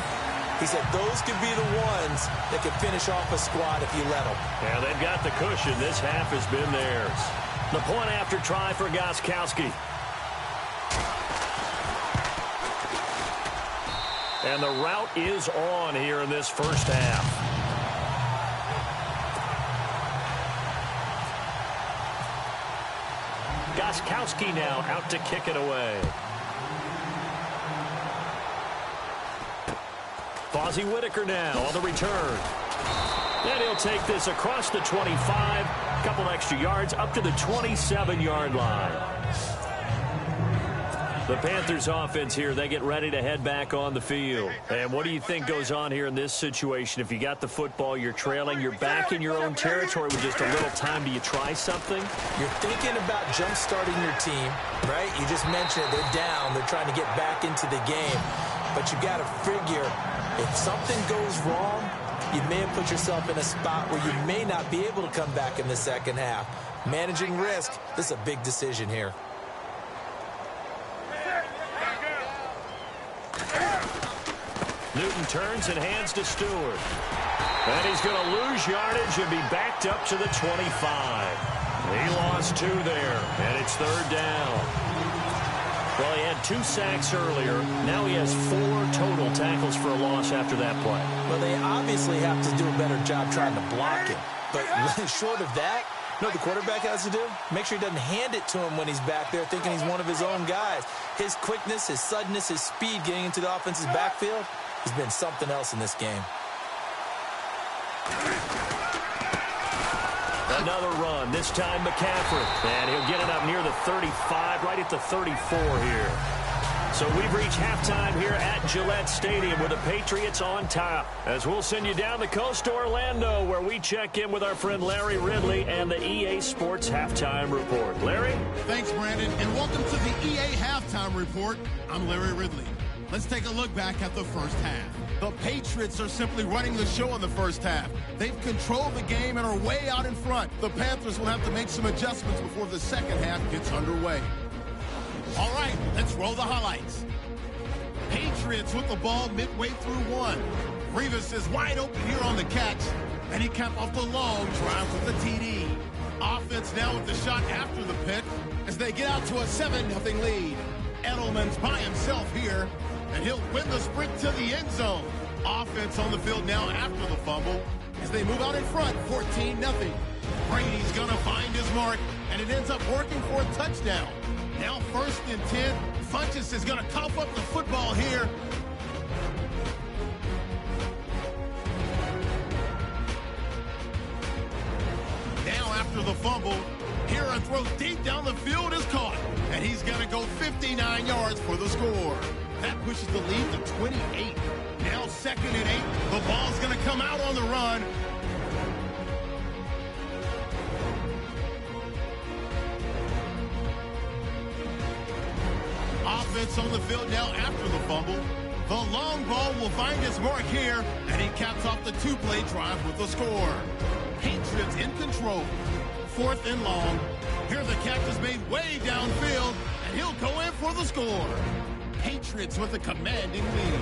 He said those could be the ones that could finish off a squad if you let them. Yeah, they've got the cushion. This half has been theirs. The point after try for Gostkowski. And the route is on here in this first half. Gostkowski now out to kick it away. Fozzie Whitaker now on the return. And he'll take this across the 25. A couple extra yards up to the 27-yard line. The Panthers offense here, they get ready to head back on the field. And what do you think goes on here in this situation? If you got the football, you're trailing, you're back in your own territory with just a little time. Do you try something? You're thinking about jump-starting your team, right? You just mentioned it. They're down. They're trying to get back into the game. But you got to figure, if something goes wrong, you may have put yourself in a spot where you may not be able to come back in the second half. Managing risk, this is a big decision here. Newton turns and hands to Stewart. And he's going to lose yardage and be backed up to the 25. He lost 2 there, and it's third down. Well, he had 2 sacks earlier. Now he has 4 total tackles for a loss after that play. Well, they obviously have to do a better job trying to block him. But short of that, you know what the quarterback has to do? Make sure he doesn't hand it to him when he's back there thinking he's one of his own guys. His quickness, his suddenness, his speed getting into the offense's backfield has been something else in this game. Another run, this time McCaffrey. And he'll get it up near the 35, right at the 34 here. So we've reached halftime here at Gillette Stadium with the Patriots on top. As we'll send you down the coast to Orlando, where we check in with our friend Larry Ridley and the EA Sports Halftime Report. Larry? Thanks, Brandon, and welcome to the EA Halftime Report. I'm Larry Ridley. Let's take a look back at the first half. The Patriots are simply running the show in the first half. They've controlled the game and are way out in front. The Panthers will have to make some adjustments before the second half gets underway. All right, let's roll the highlights. Patriots with the ball midway through 1. Revis is wide open here on the catch, and he capped off the long drive with the TD. Offense now with the shot after the pick as they get out to a 7-0 lead. Edelman's by himself here, and he'll win the sprint to the end zone. Offense on the field now after the fumble as they move out in front, 14-0. Brady's going to find his mark, and it ends up working for a touchdown. Now 1st and 10. Funchess is going to cough up the football here. Now after the fumble, here a throw deep down the field is caught. And he's going to go 59 yards for the score. That pushes the lead to 28. Now 2nd and 8. The ball's going to come out on the run. Offense on the field now after the fumble. The long ball will find its mark here, and he caps off the two-play drive with a score. Patriots in control. 4th and long. Here the catch is made way downfield, and he'll go in for the score. Patriots with a commanding lead.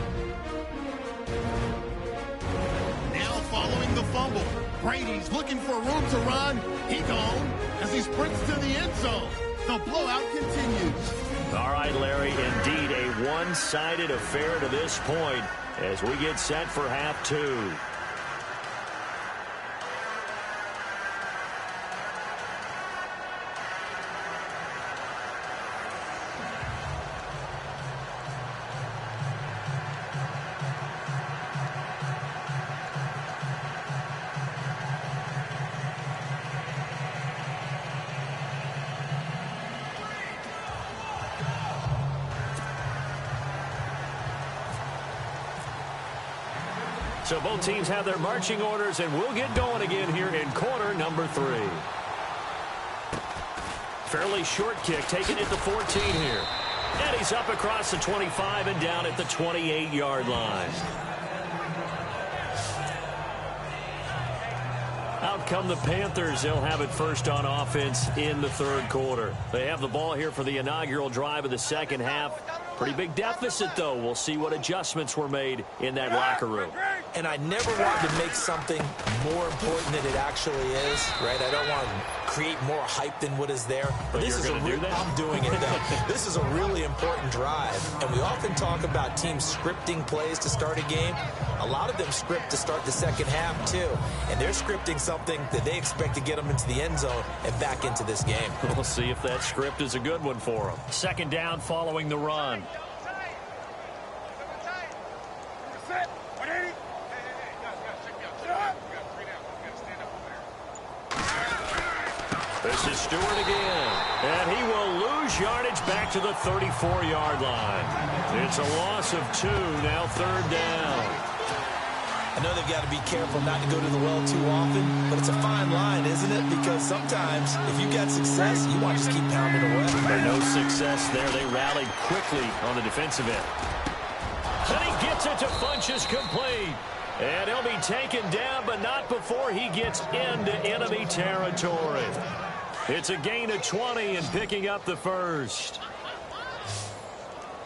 Now following the fumble, Brady's looking for room to run. He gone as he sprints to the end zone. The blowout continues. All right, Larry, indeed a one-sided affair to this point as we get set for half 2. So both teams have their marching orders, and we'll get going again here in quarter number 3. Fairly short kick, taken at the 14 here. And he's up across the 25 and down at the 28-yard line. Out come the Panthers. They'll have it first on offense in the 3rd quarter. They have the ball here for the inaugural drive of the second half. Pretty big deficit, though. We'll see what adjustments were made in that locker room. And I never want to make something more important than it actually is, right? I don't want to create more hype than what is there. But this you're is going to do that? I'm doing it, though. This is a really important drive. And we often talk about teams scripting plays to start a game. A lot of them script to start the second half, too. And they're scripting something that they expect to get them into the end zone and back into this game. We'll see if that script is a good one for them. Second down following the run. This is Stewart again, and he will lose yardage back to the 34-yard line. It's a loss of 2, now 3rd down. I know they've got to be careful not to go to the well too often, but it's a fine line, isn't it? Because sometimes, if you've got success, you want to just keep pounding away. But no success there. They rallied quickly on the defensive end. And he gets it to Funchess complete. And he'll be taken down, but not before he gets into enemy territory. It's a gain of 20 and picking up the first.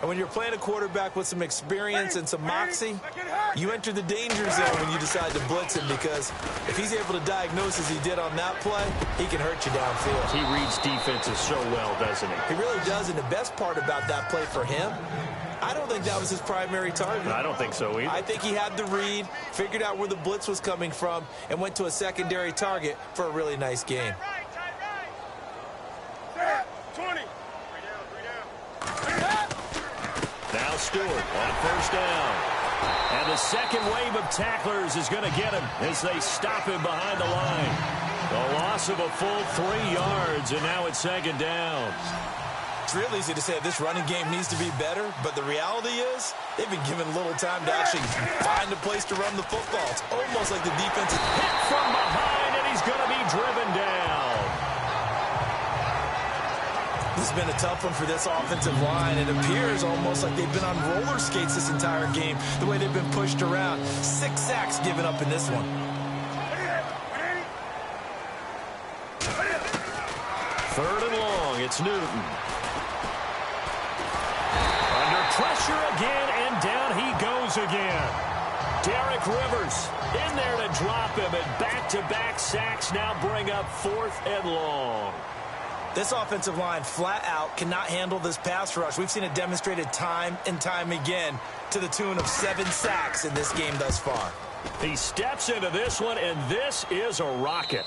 And when you're playing a quarterback with some experience and some moxie, you enter the danger zone when you decide to blitz him, because if he's able to diagnose as he did on that play, he can hurt you downfield. He reads defenses so well, doesn't he? He really does, and the best part about that play for him, I don't think that was his primary target. I don't think so either. I think he had the read, figured out where the blitz was coming from, and went to a secondary target for a really nice game. 20. Now Stewart on first down. And the second wave of tacklers is going to get him as they stop him behind the line. A loss of a full 3 yards, and now it's second down. It's real easy to say this running game needs to be better, but the reality is they've been given little time to actually find a place to run the football. It's almost like the defense is Hit from behind, and he's going to be driven down. This has been a tough one for this offensive line. It appears almost like they've been on roller skates this entire game, the way they've been pushed around. 6 sacks given up in this one. Third and long, it's Newton. Under pressure again, and down he goes again. Derek Rivers in there to drop him, and back-to-back sacks now bring up 4th and long. This offensive line flat out cannot handle this pass rush. We've seen it demonstrated time and time again to the tune of 7 sacks in this game thus far. He steps into this one, and this is a rocket.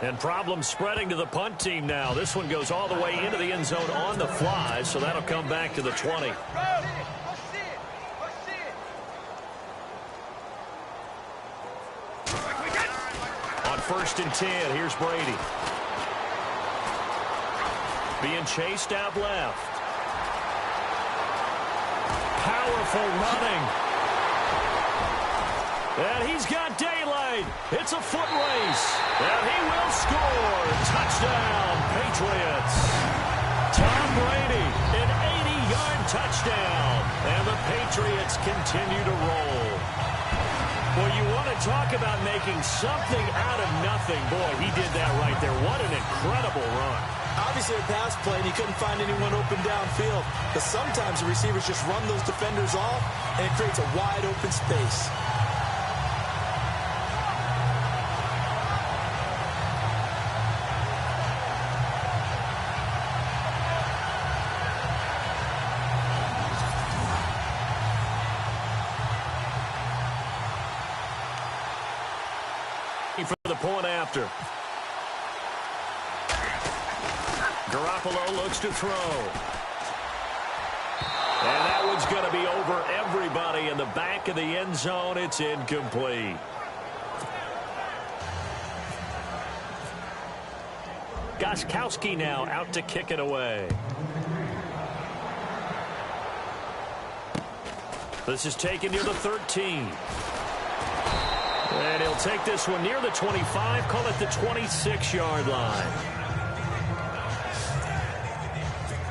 And problems spreading to the punt team now. This one goes all the way into the end zone on the fly, so that'll come back to the 20. On 1st and 10, here's Brady. Being chased out left. Powerful running. And he's got daylight. It's a foot race. And he will score. Touchdown, Patriots. Tom Brady, an 80-yard touchdown. And the Patriots continue to roll. Well, you want to talk about making something out of nothing. Boy, he did that right there. What an incredible run. Obviously, a pass play, and he couldn't find anyone open downfield. But sometimes the receivers just run those defenders off, and it creates a wide open space. For the point after. Garoppolo looks to throw. And that one's going to be over everybody in the back of the end zone. It's incomplete. Gostkowski now out to kick it away. This is taken near the 13. And he'll take this one near the 25, call it the 26-yard line.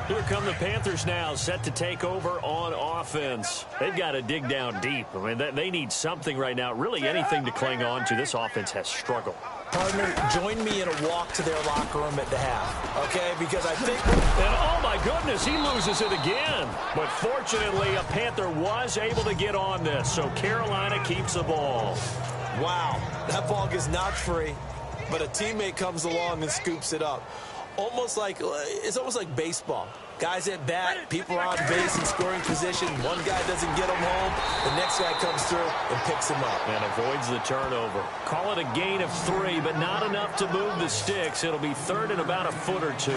Here come the Panthers now, set to take over on offense. They've got to dig down deep. I mean, they need something right now, really anything to cling on to. This offense has struggled. Partner, join me in a walk to their locker room at the half, okay? Because I think... And oh, my goodness, he loses it again. But fortunately, a Panther was able to get on this, so Carolina keeps the ball. Wow, that ball gets knocked free, but a teammate comes along and scoops it up. It's almost like baseball. Guys at bat, people are on base in scoring position. One guy doesn't get him home. The next guy comes through and picks him up. And avoids the turnover. Call it a gain of 3, but not enough to move the sticks. It'll be third and about a foot or 2.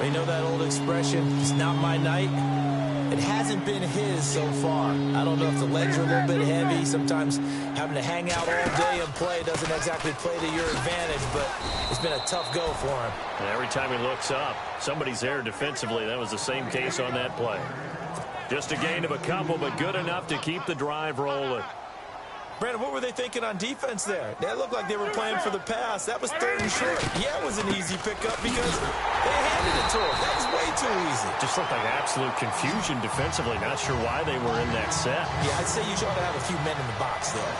You know that old expression, it's not my night? It hasn't been his so far. I don't know if the legs are a little bit heavy. Sometimes having to hang out all day and play doesn't exactly play to your advantage, but it's been a tough go for him. And every time he looks up, somebody's there defensively. That was the same case on that play. Just a gain of a couple, but good enough to keep the drive rolling. Brandon, what were they thinking on defense there? They looked like they were playing for the pass. That was third and short. Yeah, it was an easy pickup because they handed it to him. That was way too easy. Just looked like absolute confusion defensively. Not sure why they were in that set. Yeah, I'd say you ought to have a few men in the box there.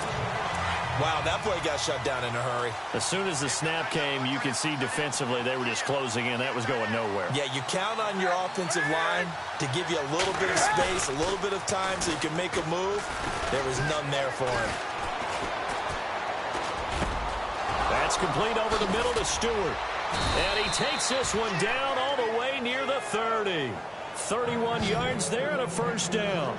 Wow, that play got shut down in a hurry. As soon as the snap came, you could see defensively they were just closing in. That was going nowhere. Yeah, you count on your offensive line to give you a little bit of space, a little bit of time so you can make a move. There was none there for him. That's complete over the middle to Stewart. And he takes this one down all the way near the 30. 31 yards there and a first down.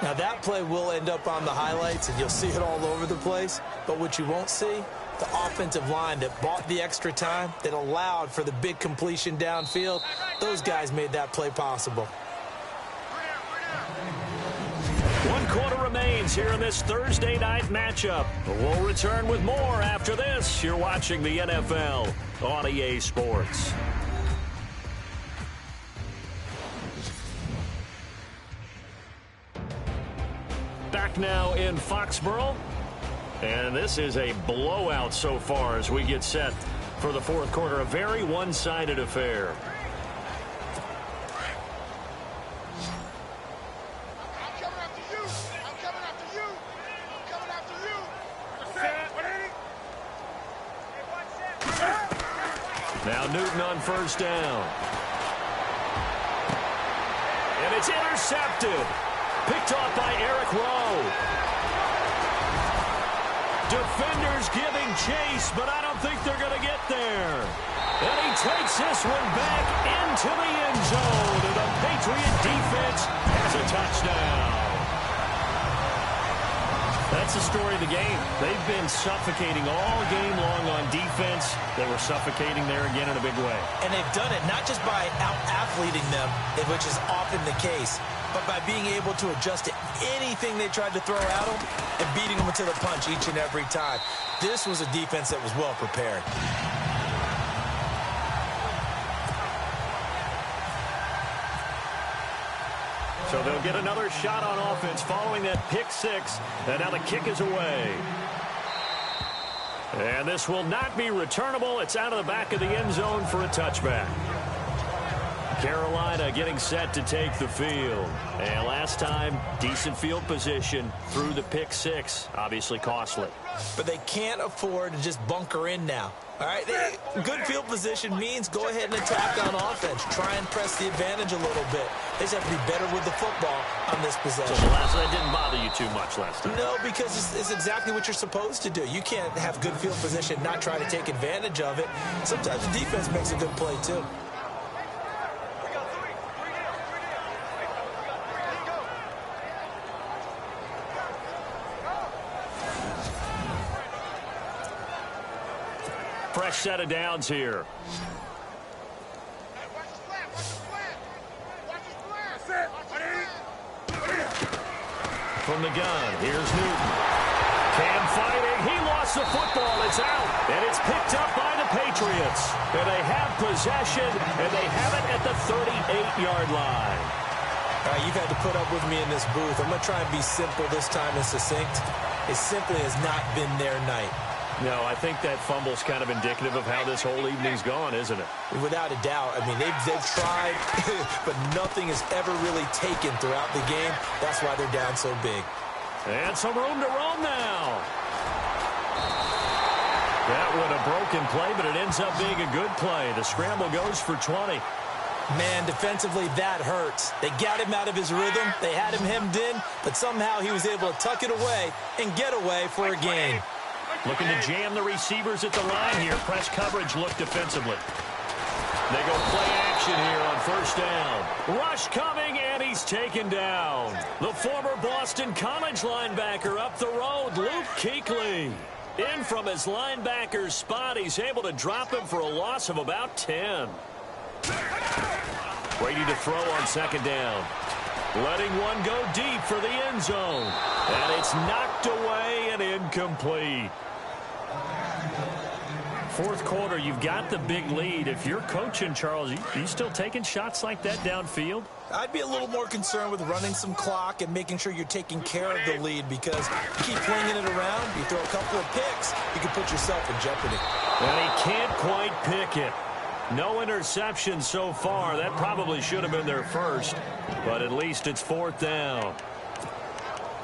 Now that play will end up on the highlights and you'll see it all over the place. But what you won't see, the offensive line that bought the extra time, that allowed for the big completion downfield, those guys made that play possible. 1 quarter remains here in this Thursday night matchup. We'll return with more after this. You're watching the NFL on EA Sports. Back now in Foxborough. And this is a blowout so far as we get set for the fourth quarter. A very one-sided affair. Now Newton on first down. And it's intercepted. Picked off by Eric Rowe. Defenders giving chase, but I don't think they're going to get there. And he takes this one back into the end zone. And the Patriot defense has a touchdown. That's the story of the game. They've been suffocating all game long on defense. They were suffocating there again in a big way. And they've done it not just by out-athleting them, which is often the case, but by being able to adjust to anything they tried to throw at them and beating them to the punch each and every time. This was a defense that was well prepared. So they'll get another shot on offense following that pick six. And now the kick is away. And this will not be returnable. It's out of the back of the end zone for a touchback. Carolina getting set to take the field. And last time, decent field position through the pick six. Obviously costly. But they can't afford to just bunker in now. All right, good field position means go ahead and attack on offense. Try and press the advantage a little bit. They just have to be better with the football on this possession. So that didn't bother you too much last time? No, because it's exactly what you're supposed to do. You can't have good field position, not try to take advantage of it. Sometimes the defense makes a good play, too. Fresh set of downs here. From the gun, here's Newton. Cam fighting. He lost the football. It's out. And it's picked up by the Patriots. And they have possession, and they have it at the 38-yard line. All right, you've had to put up with me in this booth. I'm going to try and be simple this time and succinct. It simply has not been their night. No, I think that fumble's kind of indicative of how this whole evening's gone, isn't it? Without a doubt. I mean, they've tried, but nothing has ever really taken throughout the game. That's why they're down so big. And some room to roam now. That would have broken play, but it ends up being a good play. The scramble goes for 20. Man, defensively, that hurts. They got him out of his rhythm. They had him hemmed in, but somehow he was able to tuck it away and get away for a gain. Looking to jam the receivers at the line here. Press coverage look defensively. They go play action here on first down. Rush coming, and he's taken down. The former Boston College linebacker up the road, Luke Kuechly. In from his linebacker's spot, he's able to drop him for a loss of about 10. Brady to throw on second down. Letting one go deep for the end zone. And it's knocked away and incomplete. Fourth quarter, you've got the big lead. If you're coaching, Charles, are you still taking shots like that downfield? I'd be a little more concerned with running some clock and making sure you're taking care of the lead, because you keep flinging it around, you throw a couple of picks, you can put yourself in jeopardy. And he can't quite pick it. No interception so far. That probably should have been their first, but at least it's fourth down.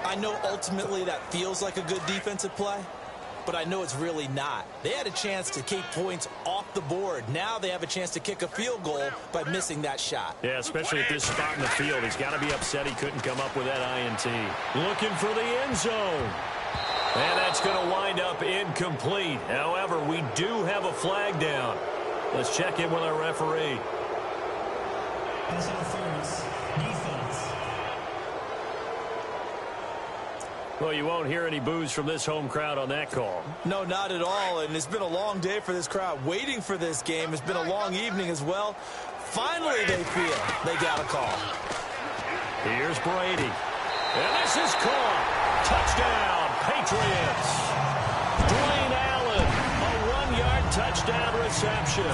I know ultimately that feels like a good defensive play, but I know it's really not. They had a chance to keep points off the board. Now they have a chance to kick a field goal by missing that shot. Yeah, especially at this spot in the field. He's got to be upset he couldn't come up with that INT. Looking for the end zone. And that's going to wind up incomplete. However, we do have a flag down. Let's check in with our referee. Pass interference. Defense. Well, you won't hear any boos from this home crowd on that call. No, not at all, and it's been a long day for this crowd waiting for this game. It's been a long evening as well. Finally, they feel they got a call. Here's Brady. And this is caught. Touchdown, Patriots. Dwayne Allen, a 1-yard touchdown reception.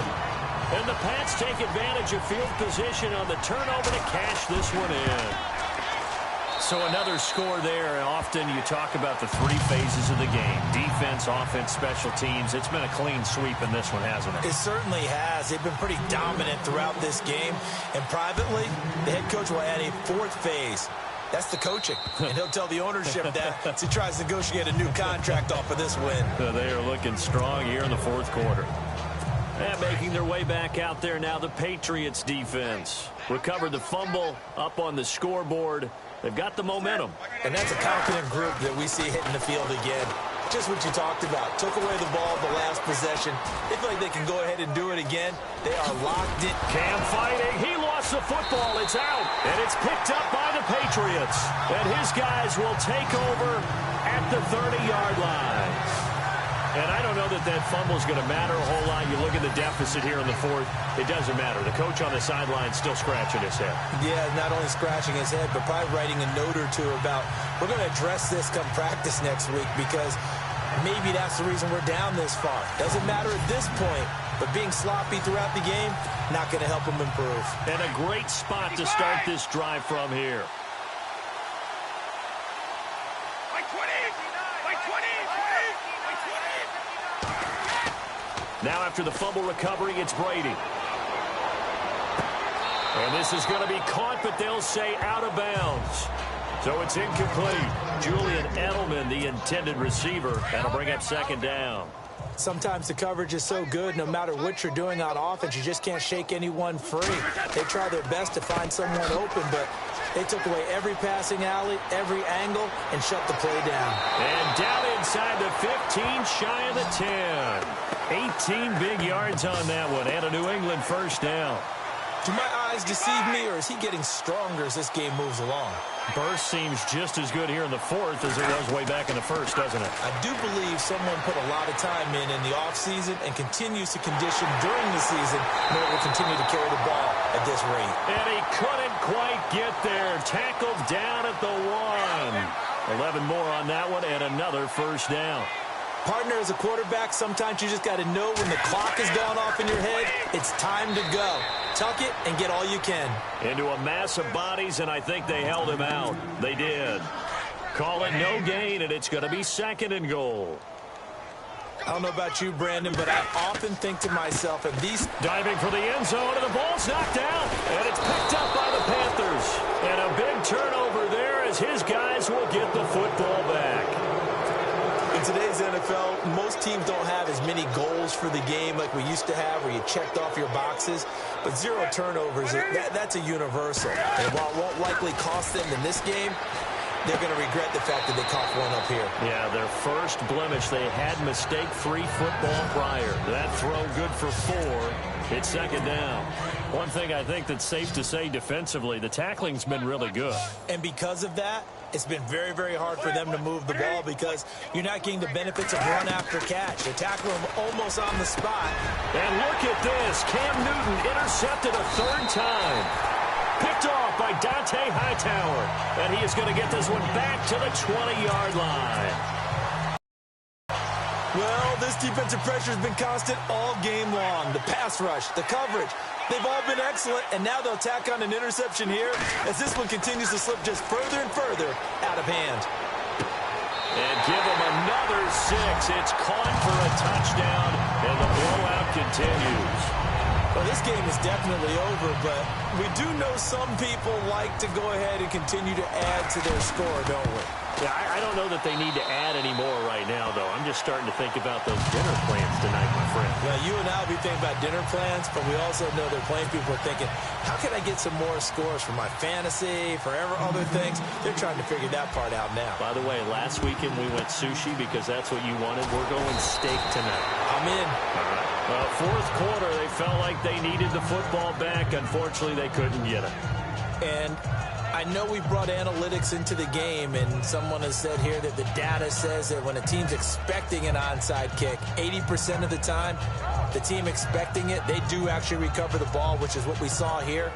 And the Pats take advantage of field position on the turnover to cash this one in. So another score there, and often you talk about the three phases of the game. Defense, offense, special teams. It's been a clean sweep in this one, hasn't it? It certainly has. They've been pretty dominant throughout this game. And privately, the head coach will add a fourth phase. That's the coaching. And he'll tell the ownership that as he tries to negotiate a new contract off of this win. They are looking strong here in the fourth quarter. And making their way back out there now, the Patriots defense. Recovered the fumble up on the scoreboard. They've got the momentum. And that's a confident group that we see hitting the field again. Just what you talked about. Took away the ball the last possession. They feel like they can go ahead and do it again. They are locked in. Cam fighting. He lost the football. It's out. And it's picked up by the Patriots. And his guys will take over at the 30-yard line. And I don't know that that fumble is going to matter a whole lot. You look at the deficit here in the fourth, it doesn't matter. The coach on the sideline still scratching his head. Yeah, not only scratching his head, but probably writing a note or two about, we're going to address this come practice next week, because maybe that's the reason we're down this far. Doesn't matter at this point, but being sloppy throughout the game, not going to help them improve. And a great spot to start this drive from here. Now after the fumble recovery, it's Brady. And this is going to be caught, but they'll say out of bounds. So it's incomplete. Julian Edelman, the intended receiver. That'll bring up second down. Sometimes the coverage is so good, no matter what you're doing on offense, you just can't shake anyone free. They try their best to find someone open, but they took away every passing alley, every angle, and shut the play down. And down inside the 15, shy of the 10. 18 big yards on that one, and a New England first down. Do my eyes deceive me, or is he getting stronger as this game moves along? Burst seems just as good here in the fourth as it was way back in the first, doesn't it? I do believe someone put a lot of time in the offseason and continues to condition during the season in order to continue to carry the ball at this rate. And he couldn't quite get there. Tackled down at the 1. 11 more on that one, and another first down. Partner, as a quarterback, sometimes you just got to know when the clock has gone off in your head, it's time to go. Tuck it and get all you can. Into a mass of bodies, and I think they held him out. They did. Call it no gain, and it's going to be second and goal. I don't know about you, Brandon, but I often think to myself, if these... Diving for the end zone, and the ball's knocked out, and it's picked up by the Panthers. And a big turnover there as his guys will get the football back. In today's NFL, most teams don't have as many goals for the game like we used to have, where you checked off your boxes. But 0 turnovers, that's a universal. And while it won't likely cost them in this game, they're going to regret the fact that they coughed one up here. Yeah, their first blemish. They had mistake-free football prior. That throw good for 4. It's second down. One thing I think that's safe to say defensively, the tackling's been really good. And because of that, it's been very, very hard for them to move the ball because you're not getting the benefits of run after catch. They tackle him almost on the spot. And look at this. Cam Newton intercepted a 3rd time. Picked off by Dante Hightower. And he is going to get this one back to the 20-yard line. Well, this defensive pressure has been constant all game long. The pass rush, the coverage, they've all been excellent, and now they'll tack on an interception here as this one continues to slip just further and further out of hand. And give them another 6. It's caught for a touchdown, and the blowout continues. Well, this game is definitely over, but we do know some people like to go ahead and continue to add to their score, don't we? Yeah, I don't know that they need to add any more right now, though. I'm just starting to think about those dinner plans tonight, my friend. Well, you and I will be thinking about dinner plans, but we also know that playing people are thinking, how can I get some more scores for my fantasy, for other things? They're trying to figure that part out now. By the way, last weekend we went sushi because that's what you wanted. We're going steak tonight. I'm in. All right. Fourth quarter, they felt like they needed the football back. Unfortunately, they couldn't get it. And I know we brought analytics into the game, and someone has said here that the data says that when a team's expecting an onside kick, 80% of the time, the team expecting it, they do actually recover the ball, which is what we saw here.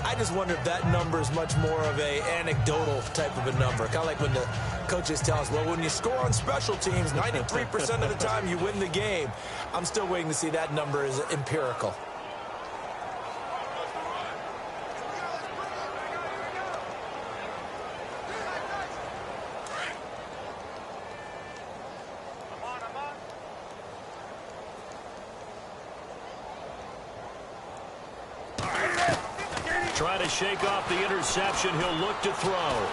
I just wonder if that number is much more of a anecdotal type of a number. Kind of like when the coaches tell us, well, when you score on special teams, 93% of the time you win the game. I'm still waiting to see that number is empirical. Try to shake off the interception. He'll look to throw.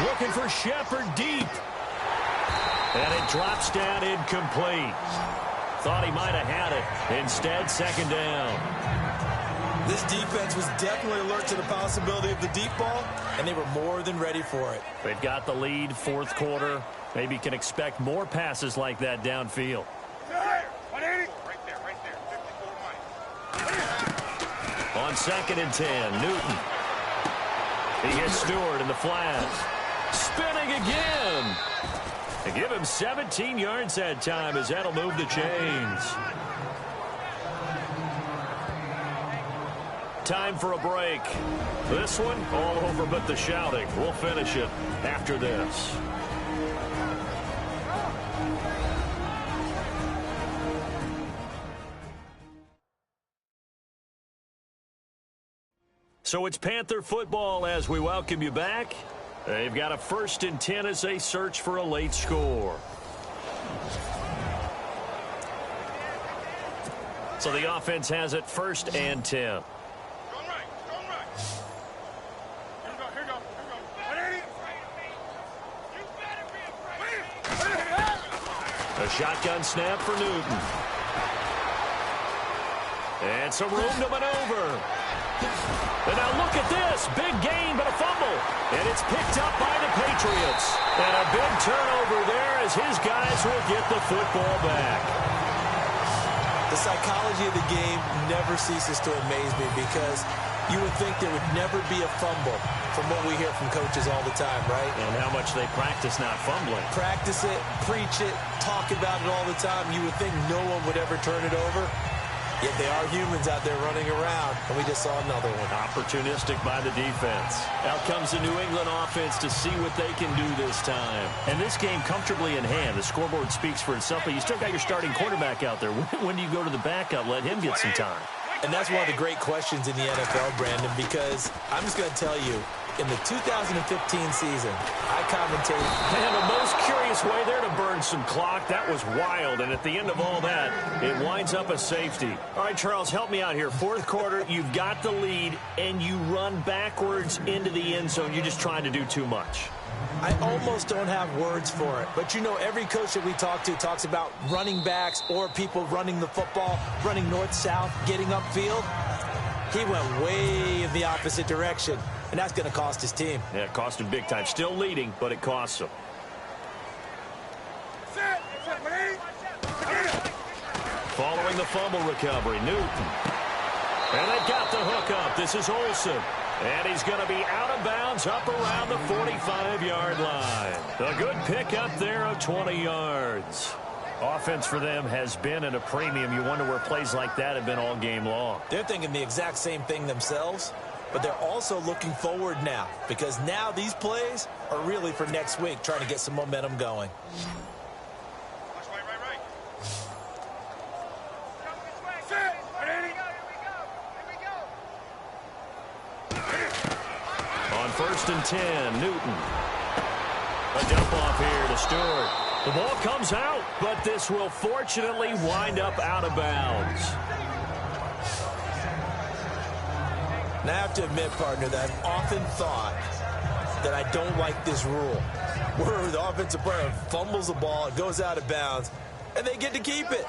Looking for Shepard deep. And it drops down incomplete. Thought he might have had it. Instead, second down. This defense was definitely alert to the possibility of the deep ball, and they were more than ready for it. They've got the lead, fourth quarter. Maybe can expect more passes like that downfield. On 2nd and 10, Newton. He hits Stewart in the flat. Spinning again. They give him 17 yards that time as that'll move the chains. Time for a break. This one all over but the shouting. We'll finish it after this. So it's Panther football as we welcome you back. They've got a 1st and 10 as they search for a late score. So the offense has it 1st and 10. A shotgun snap for Newton. And some room to maneuver. And now look at this. Big gain, but a fumble. And it's picked up by the Patriots. And a big turnover there as his guys will get the football back. The psychology of the game never ceases to amaze me because you would think there would never be a fumble from what we hear from coaches all the time, right? And how much they practice not fumbling. Practice it, preach it, talk about it all the time. You would think no one would ever turn it over. Yet they are humans out there running around, and we just saw another one. Opportunistic by the defense. Out comes the New England offense to see what they can do this time. And this game comfortably in hand. The scoreboard speaks for itself, but you still got your starting quarterback out there. When do you go to the backup? Let him get some time. And that's one of the great questions in the NFL, Brandon, because I'm just going to tell you, in the 2015 season, I commentated. And the most curious way there to burn some clock. That was wild. And at the end of all that, it winds up a safety. All right, Charles, help me out here. Fourth quarter, you've got the lead, and you run backwards into the end zone. You're just trying to do too much. I almost don't have words for it. But, you know, every coach that we talk to talks about running backs or people running the football, running north-south, getting upfield. He went way in the opposite direction, and that's going to cost his team. Yeah, it cost him big time. Still leading, but it costs him. Following the fumble recovery, Newton. And they got the hook up. This is Olsen. And he's going to be out of bounds up around the 45-yard line. A good pickup there of 20 yards. Offense for them has been at a premium. You wonder where plays like that have been all game long. They're thinking the exact same thing themselves, but they're also looking forward now because now these plays are really for next week, trying to get some momentum going. On 1st and 10, Newton. A dump off here to Stewart. The ball comes out, but this will fortunately wind up out of bounds. Now, I have to admit, partner, that I've often thought that I don't like this rule, where the offensive player fumbles the ball, it goes out of bounds, and they get to keep it.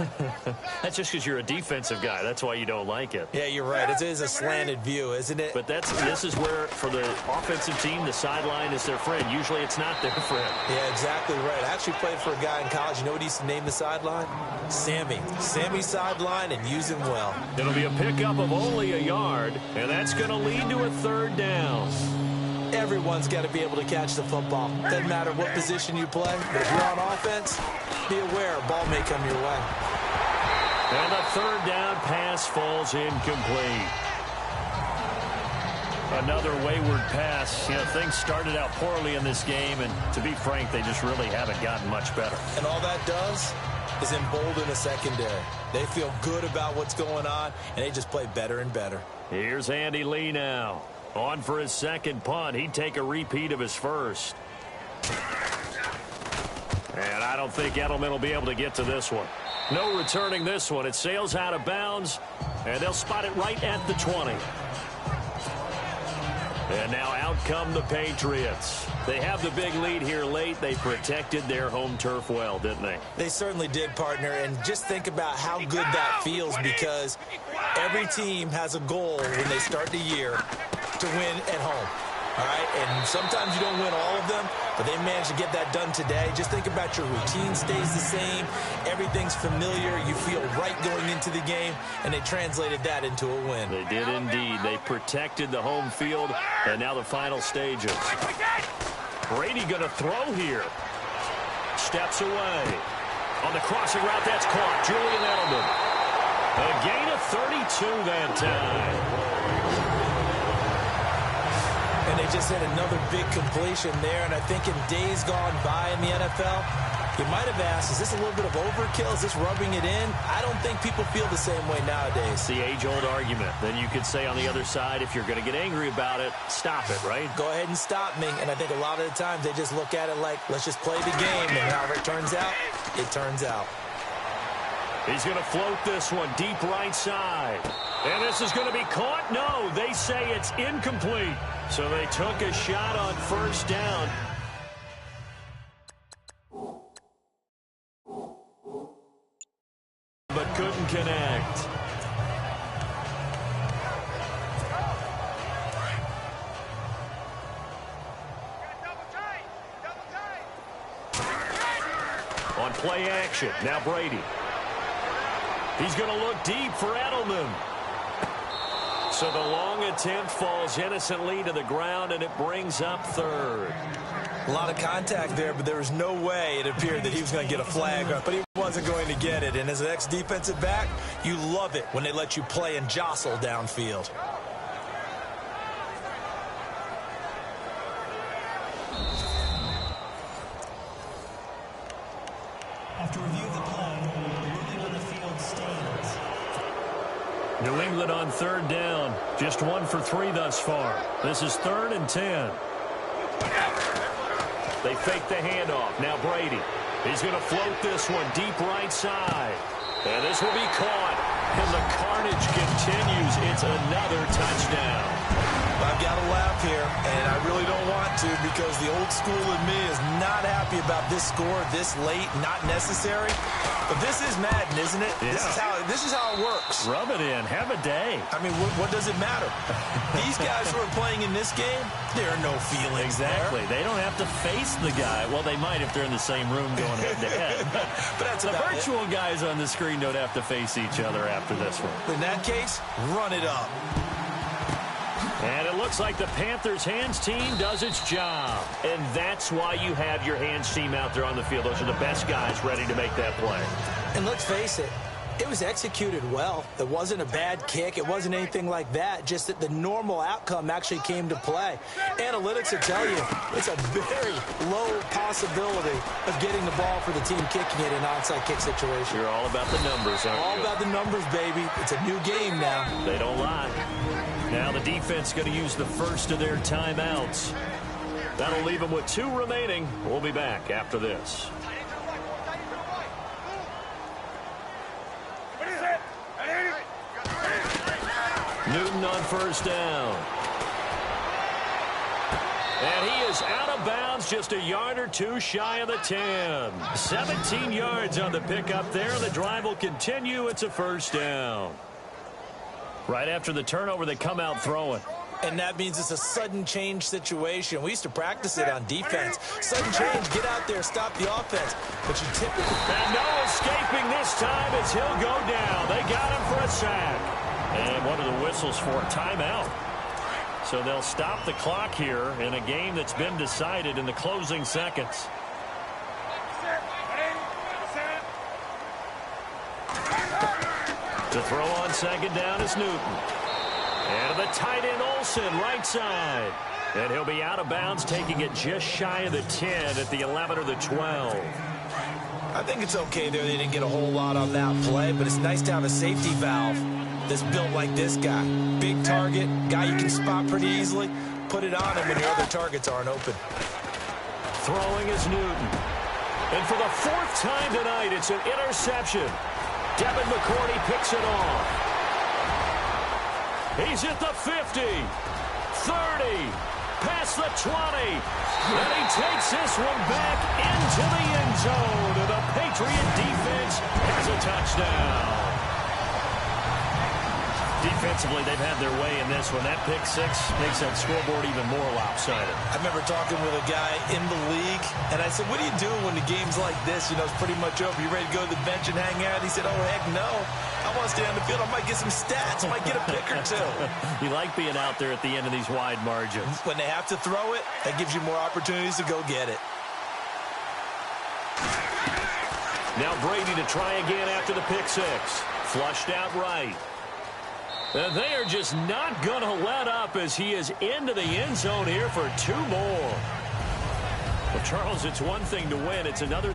That's just because you're a defensive guy. That's why you don't like it. Yeah, you're right. It is a slanted view, isn't it? But this is where, for the offensive team, the sideline is their friend. Usually it's not their friend. Yeah, exactly right. I actually played for a guy in college. You know what he used to name the sideline? Sammy. Sammy's sideline, and use him well. It'll be a pickup of only a yard, and that's going to lead to a 3rd down. Everyone's got to be able to catch the football. Doesn't matter what position you play, but if you're on offense, be aware a ball may come your way. And the 3rd down pass falls incomplete. Another wayward pass. You know, things started out poorly in this game, and to be frank, they just really haven't gotten much better. And all that does is embolden a secondary. They feel good about what's going on, and they just play better and better. Here's Andy Lee now. On for his 2nd punt. He'd take a repeat of his 1st. And I don't think Edelman will be able to get to this one. No returning this one. It sails out of bounds, and they'll spot it right at the 20. And now out come the Patriots. They have the big lead here late. They protected their home turf well, didn't they? They certainly did, partner. And just think about how good that feels, because every team has a goal when they start the year to win at home. All right, and sometimes you don't win all of them, but they managed to get that done today. Just think about your routine stays the same. Everything's familiar. You feel right going into the game, and they translated that into a win. They did indeed. They protected the home field, and now the final stages. Brady going to throw here. Steps away. On the crossing route, that's caught. Julian Edelman. A gain of 32 that time. And they just had another big completion there. And I think in days gone by in the NFL, you might have asked, is this a little bit of overkill? Is this rubbing it in? I don't think people feel the same way nowadays. It's the age-old argument. Then you could say on the other side, if you're going to get angry about it, stop it, right? Go ahead and stop me. And I think a lot of the times they just look at it like, let's just play the game. And however it turns out, it turns out. He's going to float this one deep right side. And this is going to be caught? No, they say it's incomplete. So they took a shot on 1st down. connect. On play action, now Brady. He's going to look deep for Edelman. So the long attempt falls innocently to the ground, and it brings up third. A lot of contact there, but there was no way it appeared that he was going to get a flag, but he wasn't going to get it. And as an ex-defensive back, you love it when they let you play and jostle downfield. After review of the play, ruling on the field stands. New England on third down. Just 1 for 3 thus far. This is 3rd and 10. They fake the handoff. Now Brady. He's going to float this one deep right side. And this will be caught. And the carnage continues. It's another touchdown. I've got to laugh here, and I really don't want to because the old school in me is not happy about this score this late, not necessary. But this is Madden, isn't it? Yeah. This is how it works. Rub it in. Have a day. I mean, what does it matter? These guys who are playing in this game, there are no feelings Exactly. there. They don't have to face the guy. Well, they might if they're in the same room going head-to-head. But that's the about virtual guys on the screen don't have to face each other after this one. In that case, run it up. And it looks like the Panthers' hands team does its job. And that's why you have your hands team out there on the field. Those are the best guys ready to make that play. And let's face it, it was executed well. It wasn't a bad kick. It wasn't anything like that. Just that the normal outcome actually came to play. Analytics will tell you it's a very low possibility of getting the ball for the team kicking it in an onside kick situation. You're all about the numbers, aren't you? All about the numbers, baby. It's a new game now. They don't lie. Now the defense going to use the first of their timeouts. That'll leave them with 2 remaining. We'll be back after this. Newton on first down. And he is out of bounds, just a yard or 2 shy of the 10. 17 yards on the pickup there. The drive will continue. It's a first down. Right after the turnover, they come out throwing. And that means it's a sudden change situation. We used to practice it on defense. Sudden change, get out there, stop the offense. But you typically... And no escaping this time as he'll go down. They got him for a sack. And one of the whistles for a timeout. So they'll stop the clock here in a game that's been decided in the closing seconds. To throw on second down is Newton. And the tight end Olsen, right side. And he'll be out of bounds, taking it just shy of the 10 at the 11 or the 12. I think it's okay there. They didn't get a whole lot on that play, but it's nice to have a safety valve that's built like this guy. Big target, guy you can spot pretty easily. Put it on him when your other targets aren't open. Throwing is Newton. And for the 4th time tonight, it's an interception. Devin McCourty picks it off. He's at the 50, 30, past the 20, and he takes this one back into the end zone. And the Patriot defense has a touchdown. Defensively, they've had their way in this one. That pick 6 makes that scoreboard even more lopsided. I remember talking with a guy in the league, and I said, what do you do when the game's like this? You know, it's pretty much over. You ready to go to the bench and hang out? He said, oh, heck no. I want to stay on the field. I might get some stats. I might get a pick or 2. You like being out there at the end of these wide margins. When they have to throw it, that gives you more opportunities to go get it. Now Brady to try again after the pick 6. Flushed out right. And they are just not going to let up as he is into the end zone here for 2 more. Well, Charles, it's one thing to win. It's another